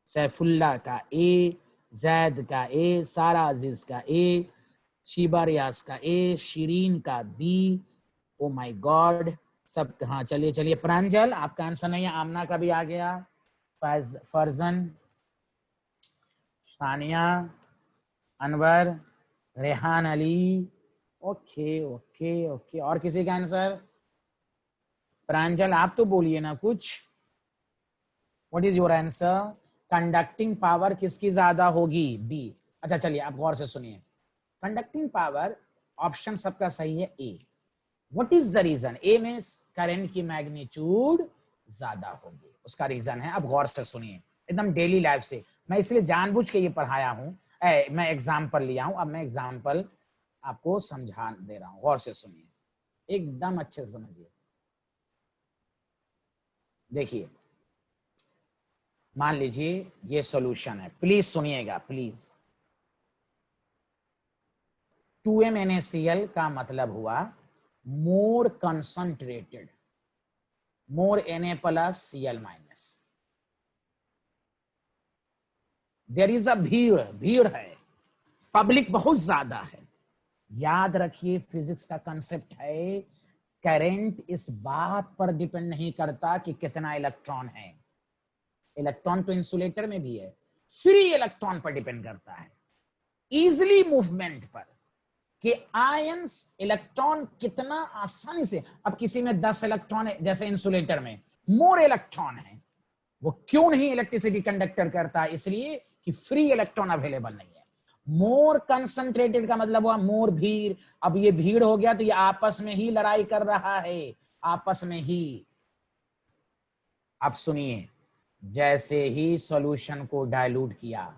सैफुल्ला का ए, जैद का ए, सारा अजीज का ए, शीबा रियाज का ए, शिरीन का बी। ओ माय गॉड, सब। हाँ चलिए चलिए, प्रांजल आपका आंसर नहीं है, आमना का भी आ गया, Farzan, Sania, Anwar, Rehan Ali, okay okay okay. और किसी का आंसर? प्रांजल आप तो बोलिए ना कुछ, what is your answer? Conducting power किसकी ज्यादा होगी? बी। अच्छा चलिए आप गौर से सुनिए, कंडक्टिंग पावर ऑप्शन सबका सही है A. What is the reason? A में करंट की मैग्नीट्यूड ज्यादा होगी, उसका रीजन है। अब गौर से सुनिए, एकदम डेली लाइफ से, मैं इसलिए जानबूझ के ये पढ़ाया हूं, मैं एग्जाम्पल लिया हूं, अब मैं एग्जाम्पल आपको समझा दे रहा हूं, गौर से सुनिए, एकदम अच्छे से समझिए। देखिए, मान लीजिए ये सॉल्यूशन है, प्लीज सुनिएगा प्लीज। 2m NaCl का मतलब हुआ more concentrated, more Na plus Cl minus. There is a भीड़ है, पब्लिक बहुत ज्यादा है। याद रखिए, फिजिक्स का कंसेप्ट है, करंट इस बात पर डिपेंड नहीं करता कि कितना इलेक्ट्रॉन है, इलेक्ट्रॉन तो इंसुलेटर में भी है, फ्री इलेक्ट्रॉन पर डिपेंड करता है, इजिली मूवमेंट पर। कि आयंस इलेक्ट्रॉन कितना आसानी से, अब किसी में 10 इलेक्ट्रॉन है, जैसे इंसुलेटर में मोर इलेक्ट्रॉन है, वो क्यों नहीं इलेक्ट्रिसिटी कंडक्टर करता? इसलिए कि फ्री इलेक्ट्रॉन अवेलेबल नहीं है। मोर कंसंट्रेटेड का मतलब हुआ मोर भीड़। अब ये भीड़ हो गया तो ये आपस में ही लड़ाई कर रहा है, आपस में ही। अब सुनिए, जैसे ही सॉल्यूशन को डाइल्यूट किया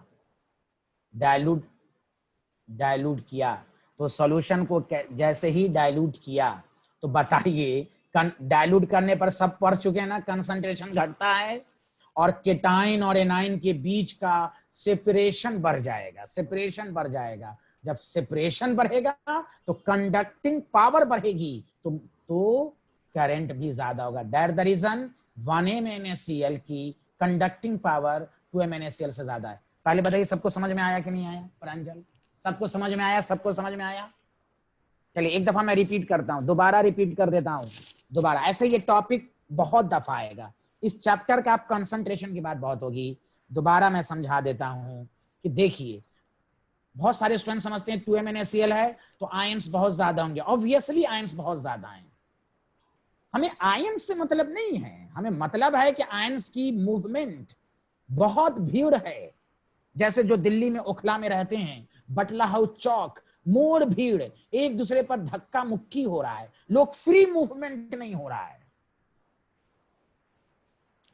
तो सॉल्यूशन को जैसे ही डाइल्यूट किया तो बताइए, डाइल्यूट करने पर सब पढ़ चुके हैं ना, कंसंट्रेशन घटता है और केटाइन और एनाइन के बीच का सेपरेशन बढ़ जाएगा। जब सेपरेशन बढ़ेगा तो कंडक्टिंग पावर बढ़ेगी, तो करंट भी ज्यादा होगा। दैट द रीजन 1 की कंडक्टिंग पावर 2 से ज्यादा है। पहले बताइए सबको समझ में आया कि नहीं आया? प्रांजल, सबको समझ में आया? चलिए एक दफा मैं रिपीट करता हूं, दोबारा रिपीट कर देता हूं दोबारा। ऐसे ये टॉपिक बहुत दफा आएगा, इस चैप्टर का आप कंसंट्रेशन की बात बहुत होगी। दोबारा मैं समझा देता हूं कि देखिए, बहुत सारे स्टूडेंट समझते हैं 2MnAcL है तो आयंस बहुत ज्यादा होंगे। ऑब्वियसली आयंस बहुत ज्यादा हैं। हमें आयंस से मतलब नहीं है, हमें मतलब है कि आयंस की मूवमेंट बहुत भीड़ है। जैसे जो दिल्ली में ओखला में रहते हैं, बटला हाउस चौक, मोड़ भीड़, एक दूसरे पर धक्का मुक्की हो रहा है, लोग फ्री मूवमेंट नहीं हो रहा है।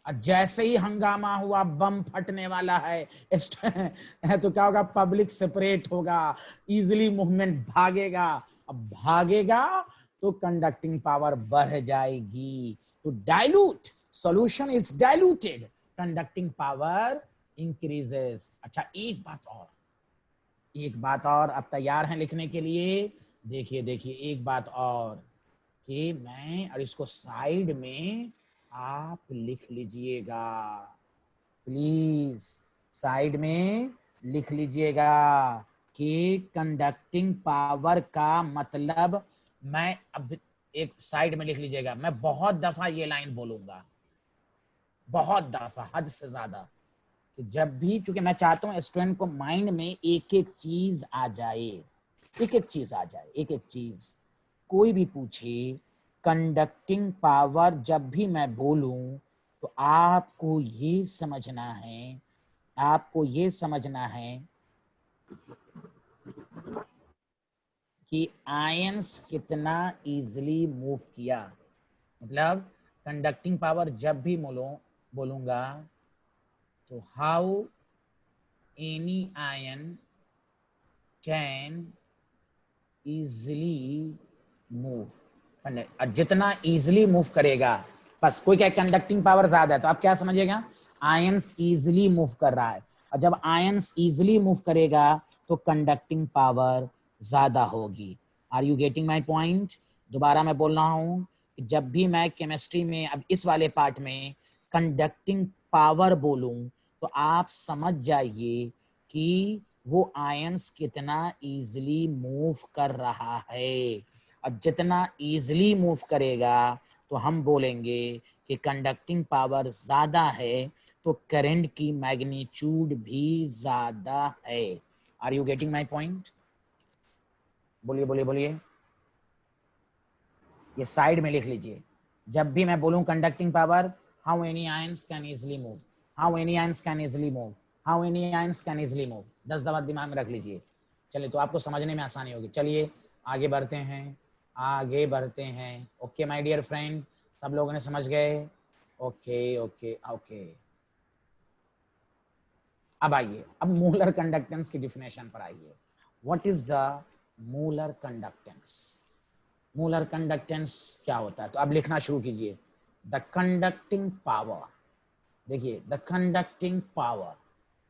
जैसे ही हंगामा हुआ, बम फटने वाला है तो क्या होगा? पब्लिक सेपरेट होगा, इजीली मूवमेंट भागेगा। अब भागेगा तो कंडक्टिंग पावर बढ़ जाएगी। तो dilute, solution is diluted, conducting power increases. अच्छा एक बात और, अब तैयार हैं लिखने के लिए? देखिए एक बात और कि मैं, और इसको साइड में आप लिख लीजिएगा प्लीज, साइड में लिख लीजिएगा कि कंडक्टिंग पावर का मतलब, मैं अब एक साइड में लिख लीजिएगा, मैं बहुत दफा ये लाइन बोलूंगा, बहुत दफा, हद से ज्यादा। कि जब भी, चूंकि मैं चाहता हूं स्टूडेंट को माइंड में एक एक चीज आ जाए, कोई भी पूछे कंडक्टिंग पावर, जब भी मैं बोलूं तो आपको ये समझना है कि आयंस कितना इजीली मूव किया। मतलब कंडक्टिंग पावर जब भी बोलूंगा तो how any ion can easily move, जितना इजीली मूव करेगा, बस। कोई क्या कंडक्टिंग पावर ज्यादा है तो आप क्या समझिएगा? आयंस इजीली मूव कर रहा है, और जब आयंस इजीली मूव करेगा तो कंडक्टिंग पावर ज्यादा होगी। Are you getting my point? दोबारा मैं बोल रहा हूं कि जब भी मैं केमिस्ट्री में, अब इस वाले पार्ट में कंडक्टिंग पावर बोलूं तो आप समझ जाइए कि वो आयंस कितना इजीली मूव कर रहा है। और जितना इजीली मूव करेगा तो हम बोलेंगे कि कंडक्टिंग पावर ज्यादा है, तो करंट की मैग्नीट्यूड भी ज्यादा है। Are you getting my point? बोलिए। ये साइड में लिख लीजिए। जब भी मैं बोलूं conducting power, how any ions can easily move, how any ions can easily move, how any ions can easily move, 10 दफा दिमाग में रख लीजिए। चलिए, तो आपको समझने में आसानी होगी। चलिए आगे बढ़ते हैं। ओके माय डियर फ्रेंड, सब लोगों ने समझ गए? ओके। अब आइए, अब मोलर कंडक्टेंस की डिफिनेशन पर आइए। What is the molar conductance? Molar conductance क्या होता है? तो अब लिखना शुरू कीजिए। द कंडक्टिंग पावर, देखिए द कंडक्टिंग पावर।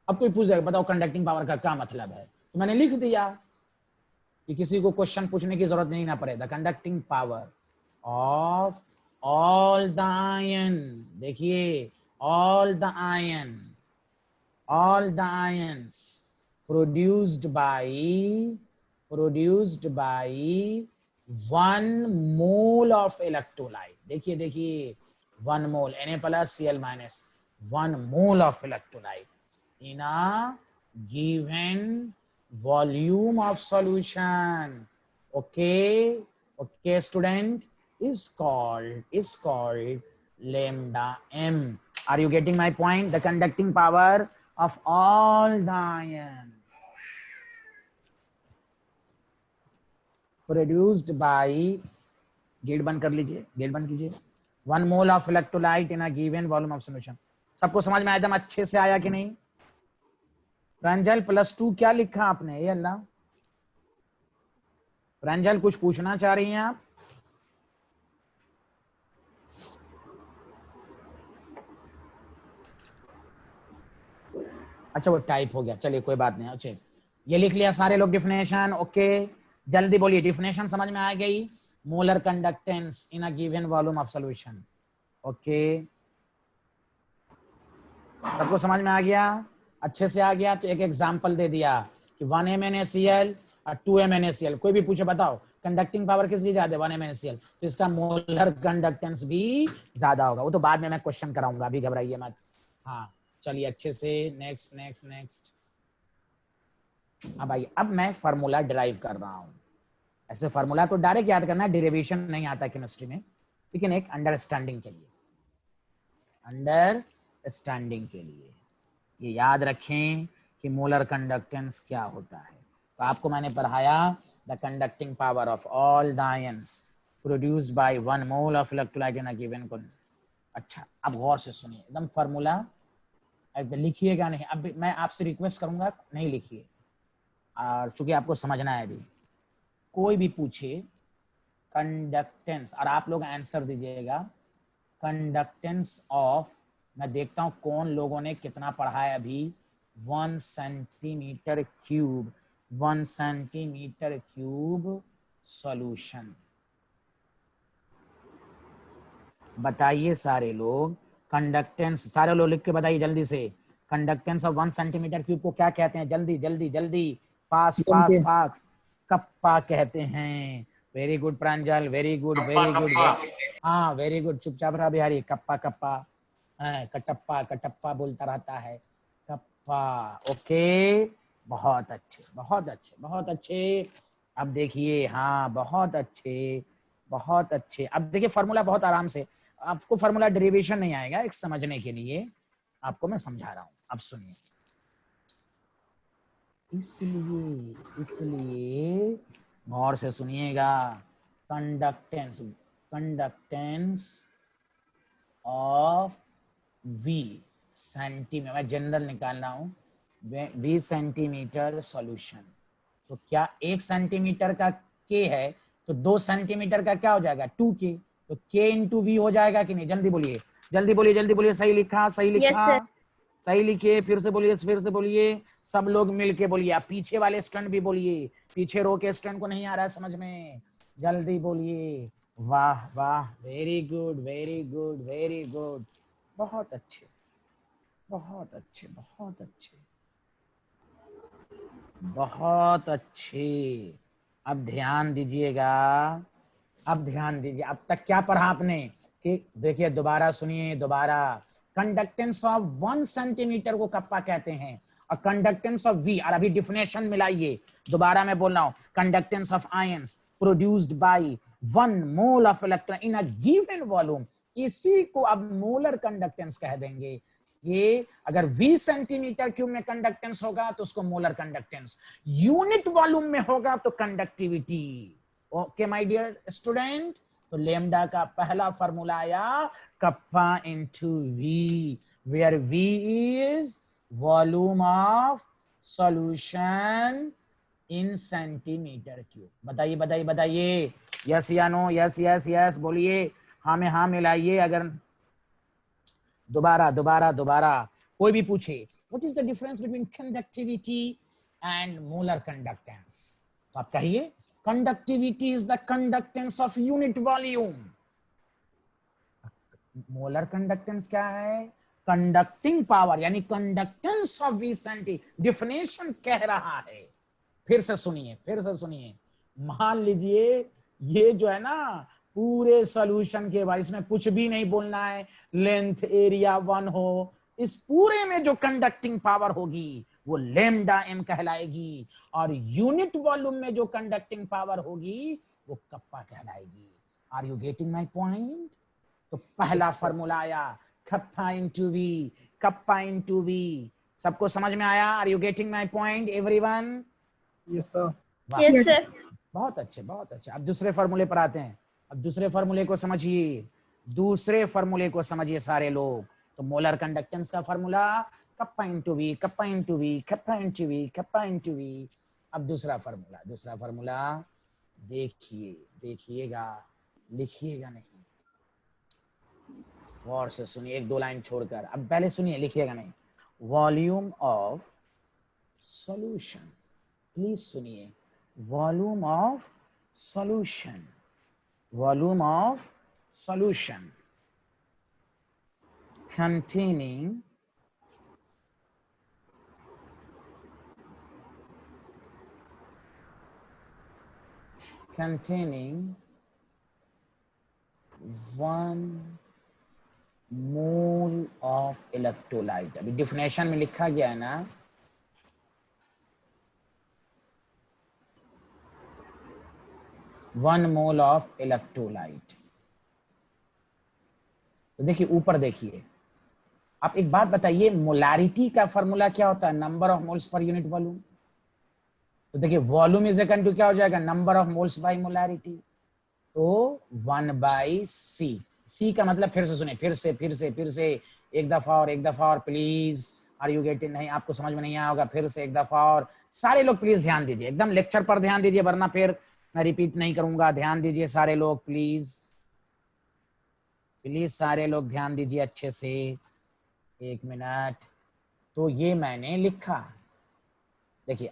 अब कोई पूछ जाएगा बताओ कंडक्टिंग पावर का क्या मतलब है, तो मैंने लिख दिया कि किसी को क्वेश्चन पूछने की जरूरत नहीं ना पड़े। The conducting power of all the ion, देखिए all the ions produced by 1 mole of electrolyte। देखिए 1 mole Na+Cl-, 1 mole of electrolyte in a given volume of solution, Okay, okay, student, is called lambda m. Are you getting my point? The conducting power of all the ions produced by, gate बंद कर लीजिए, gate बंद कीजिए, 1 mole of electrolyte in a given volume of solution. सबको समझ में एकदम अच्छे से आया कि नहीं? प्रांजल +2 क्या लिखा आपने? ये अल्लाह, प्रांजल कुछ पूछना चाह रही हैं आप? अच्छा वो टाइप हो गया, चलिए कोई बात नहीं। अच्छा ये लिख लिया सारे लोग डिफिनेशन? ओके जल्दी बोलिए, डिफिनेशन समझ में आ गई? Molar conductance in a given volume of solution. Okay सबको समझ में आ गया? अच्छे से आ गया? तो एक एग्जांपल दे दिया कि 1 MnAcL और 2 MnAcL। कोई भी पूछे बताओ कंडक्टिंग पावर किसकी ज्यादा है? 1 MnAcL, तो इसका मोलर कंडक्टेंस भी ज्यादा होगा। वो तो बाद में मैं क्वेश्चन कराऊंगा, अभी घबराइए मत। हाँ चलिए अच्छे से नेक्स्ट नेक्स्ट नेक्स्ट। अब आइए, अब मैं फार्मूला डिराइव कर रहा हूं। ऐसे फार्मूला तो डायरेक्ट याद करना है, डेरिवेशन नहीं आता केमिस्ट्री में, लेकिन एक अंडरस्टैंडिंग के लिए, अंडरस्टैंडिंग के लिए ये याद रखें कि मोलर कंडक्टेंस क्या होता है। तो आपको मैंने पढ़ाया the conducting power of all the ions produced by 1 mole of electrolyte in a given concentration. अच्छा अब गौर से सुनिए, एकदम फार्मूला लिखिएगा नहीं, अब मैं आपसे रिक्वेस्ट करूंगा नहीं लिखिए, और चूंकि आपको समझना है अभी। कोई भी पूछे कंडक्टेंस और आप लोग आंसर दीजिएगा, कंडक्टेंस ऑफ, मैं देखता हूं कौन लोगों ने कितना पढ़ा है अभी। 1 centimetre cube, 1 centimetre cube solution. बताइए सारे लोग, कंडक्टेंस सारे लोग लिख के बताइए जल्दी से। कंडक्टेंस ऑफ 1 सेंटीमीटर क्यूब को क्या कहते हैं? जल्दी जल्दी जल्दी, फास्ट फास्ट फास्ट। कप्पा कहते हैं। वेरी गुड प्रांजल, वेरी गुड वेरी गुड। हाँ वेरी गुड, चुपचाप रहा बिहारी। कप्पा कप्पा, कटप्पा कटप्पा बोलता रहता है, कप्पा। ओके बहुत अच्छे बहुत अच्छे बहुत अच्छे। अब देखिए, हाँ बहुत अच्छे बहुत अच्छे। अब देखिए फार्मूला बहुत आराम से, आपको फार्मूला डेरिवेशन नहीं आएगा, एक समझने के लिए आपको मैं समझा रहा हूं। अब सुनिए, इसलिए गौर से सुनिएगा। Conductance, conductance of V centimetre, मैं जनरल निकाल रहा हूं, V सेंटीमीटर सॉल्यूशन। तो क्या 1 सेंटीमीटर का K है, तो 2 सेंटीमीटर का क्या हो जाएगा? 2K। तो K इंटू V हो जाएगा कि नहीं? जल्दी बोलिए जल्दी बोलिए जल्दी बोलिए। सही लिखा सही लिखा? Yes, सही लिखिए, फिर से बोलिए फिर से बोलिए, सब लोग मिलके बोलिए। आप पीछे वाले स्टूडेंट भी बोलिए, पीछे रो के स्टूडेंट को नहीं आ रहा है समझ में, जल्दी बोलिए। वाह वाह, very good very good very good, बहुत अच्छे बहुत अच्छे बहुत अच्छे बहुत अच्छे। अब ध्यान दीजिएगा, अब ध्यान दीजिए। अब तक क्या पढ़ा आपने? कि देखिए दोबारा सुनिए, दोबारा। कंडक्टेंस ऑफ 1 सेंटीमीटर को कप्पा कहते हैं, और कंडक्टेंस ऑफ V, और अभी डिफिनेशन मिलाइए। दोबारा मैं बोल रहा हूं, conductance of ions produced by 1 mole of electron in a given volume, इसी को अब मोलर कंडक्टेंस कह देंगे। ये अगर 20 सेंटीमीटर क्यूब में कंडक्टेंस होगा तो उसको मोलर कंडक्टेंस, यूनिट वॉल्यूम में होगा तो conductivity. Okay my dear student, तो लेमडा का पहला फॉर्मूला आया kappa into V, where V is volume of solution in centimetre cube. बताइए बताइए बताइए, यस या नो? यस यस यस बोलिए, हाँ में हाँ मिलाइए। अगर दोबारा दोबारा दोबारा कोई भी पूछे what is the difference between conductivity and molar conductance, तो आप कहिए conductivity is the conductance of unit volume. Molar conductance क्या है? कंडक्टिंग पावर, यानी conductance of V centi. Definition कह रहा है, फिर से सुनिए फिर से सुनिए। मान लीजिए ये जो है ना पूरे सॉल्यूशन के बारे, इसमें कुछ भी नहीं बोलना है, लेंथ एरिया 1 हो, इस पूरे में जो कंडक्टिंग पावर होगी वो लैम्डा m कहलाएगी, और यूनिट वॉल्यूम में जो कंडक्टिंग पावर होगी वो कप्पा कहलाएगी। Are you getting my point? तो पहला फॉर्मूला आया kappa into V, kappa into V. सबको समझ में आया? Are you getting my point everyone? Yes sir. Yes sir. बहुत अच्छे, बहुत अच्छे। अब दूसरे फॉर्मूले पर आते हैं। अब दूसरे फॉर्मूले को समझिए, दूसरे फॉर्मूले को समझिए सारे लोग। तो मोलर कंडक्टेंस का formula kappa into V, kappa into V, kappa into V, kappa into V. अब दूसरा फॉर्मूला, दूसरा फॉर्मूला देखिए, देखिएगा, लिखिएगा नहीं, गौर से सुनिए, एक दो लाइन छोड़कर। अब पहले सुनिए, लिखिएगा नहीं। वॉल्यूम ऑफ सॉल्यूशन, प्लीज सुनिए, volume of solution, volume of solution containing one mole of electrolyte। अभी डिफिनेशन में लिखा गया है ना, वन मोल ऑफ इलेक्ट्रोलाइट। तो देखिए ऊपर देखिए, आप एक बात बताइए, मोलारिटी का फॉर्मूला क्या होता है? Number of moles per unit volume. तो देखिए वॉल्यूम इज इक्वल टू क्या हो जाएगा? Number of moles bye molarity. तो 1/c। c का मतलब, फिर से सुनिए, फिर से एक दफा और एक दफा और, प्लीज। Are you getting? नहीं, आपको समझ में नहीं आया होगा, फिर से एक दफा और। सारे लोग प्लीज ध्यान दीजिए, एकदम लेक्चर पर ध्यान दीजिए, वरना फिर मैं रिपीट नहीं करूंगा। ध्यान दीजिए सारे लोग, प्लीज प्लीज, सारे लोग ध्यान दीजिए अच्छे से। एक मिनट। तो ये मैंने लिखा, देखिए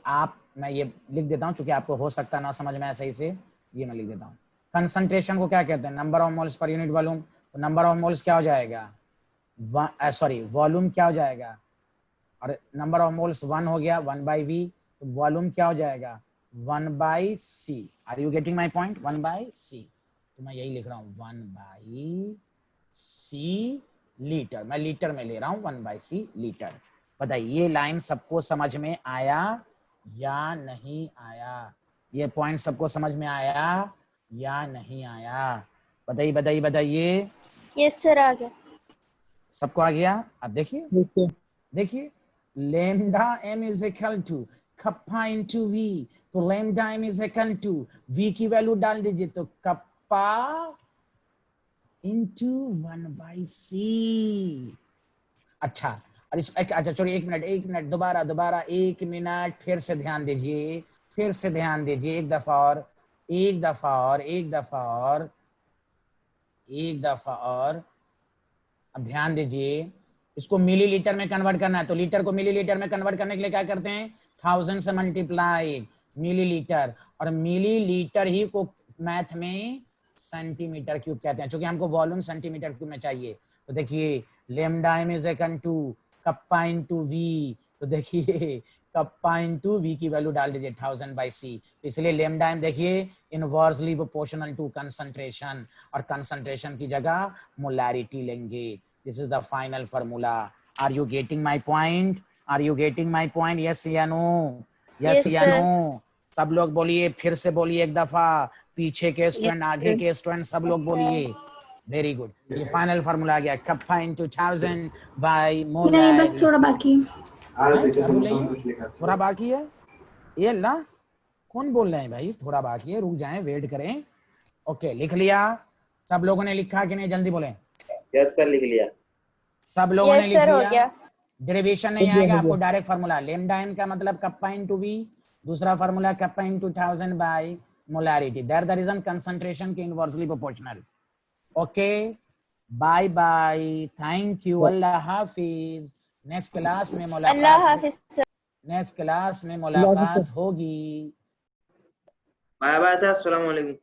मैं ये लिख देता हूं, चूंकि आपको हो सकता ना समझ में आए सही से, ये मैं लिख देता हूं। कंसंट्रेशन को क्या कहते हैं? Number of moles per unit volume. तो नंबर ऑफ मोल्स क्या हो जाएगा? सॉरी, वॉल्यूम क्या हो जाएगा? और नंबर ऑफ मोल्स 1 हो गया, 1/v। तो वॉल्यूम क्या हो जाएगा? 1/c। Are you getting my point? 1/c। तो मैं यही लिख रहा हूँ, 1/c लीटर। मैं लीटर में ले रहा हूँ, 1/c लीटर। बताइए ये लाइन सबको समझ में आया या नहीं आया? ये पॉइंट सबको समझ में आया या नहीं आया? बताइए बताइए बताइए। यस सर, आ गया। सबको आ गया? अब देखिए, देखिए, lambda m is equal to kappa into V. तो lambda m is equal to v की वैल्यू डाल दीजिए, तो कप्पा इंटू 1/c। अच्छा, और अच्छा छोड़िए, एक मिनट, दोबारा एक मिनट, फिर से ध्यान दीजिए, फिर से ध्यान दीजिए, एक दफा और, एक दफा और, एक दफा और, एक दफा और। अब ध्यान दीजिए, इसको मिलीलीटर में कन्वर्ट करना है। तो लीटर को मिलीलीटर में कन्वर्ट करने के लिए क्या करते हैं? 1000 से मल्टीप्लाई मिलीलीटर, और मिलीलीटर ही को मैथ में सेंटीमीटर क्यूब कहते हैं, क्योंकि हमको वॉल्यूम सेंटीमीटर क्यूब में चाहिए। तो देखिए lambda m is equal to kappa into V. तो देखिए कप्पा इंटू वी की वैल्यू डाल दीजिए 1000/c। तो इसलिए लैम्डा m देखिए इनवर्सली प्रोपोर्शनल टू कंसंट्रेशन, और कंसंट्रेशन की जगह मोलैरिटी लेंगे। This is the final formula. Are you getting my point? Are you getting my point? Yes या नो? यस या नो? सब लोग बोलिए, फिर से बोलिए एक दफा, पीछे के स्टूडेंट, आगे के स्टूडेंट, सब लोग बोलिए। Very good. ये फाइनल फार्मूला आ गया, कप्पा इंटू 1000 बाय मोलैरिटी। नहीं, बस थोड़ा बाकी है। थोड़ा बाकी है? ये ना, कौन बोल रहे हैं भाई थोड़ा बाकी है? रुक जाएं, वेट करें। ओके, लिख लिया? सब लोगों ने लिखा कि नहीं? जल्दी बोलें। यस सर, लिख लिया। सब लोगों ने लिख हो लिया? गया। डेरिवेशन नहीं आएगा आपको, डायरेक्ट फार्मूला। लैम्डा m का मतलब कप्पा इंटू वी, दूसरा formula kappa into 1000 by molarity. That the reason concentration के inversely proportional. Okay, bye bye, thank you, अल्लाह हाफिज। नेक्स्ट क्लास में अल्लाह मुलाकात, हाफिज सर। नेक्स्ट क्लास में मुलाकात होगी। बाय बाय सर, अस्सलाम वालेकुम।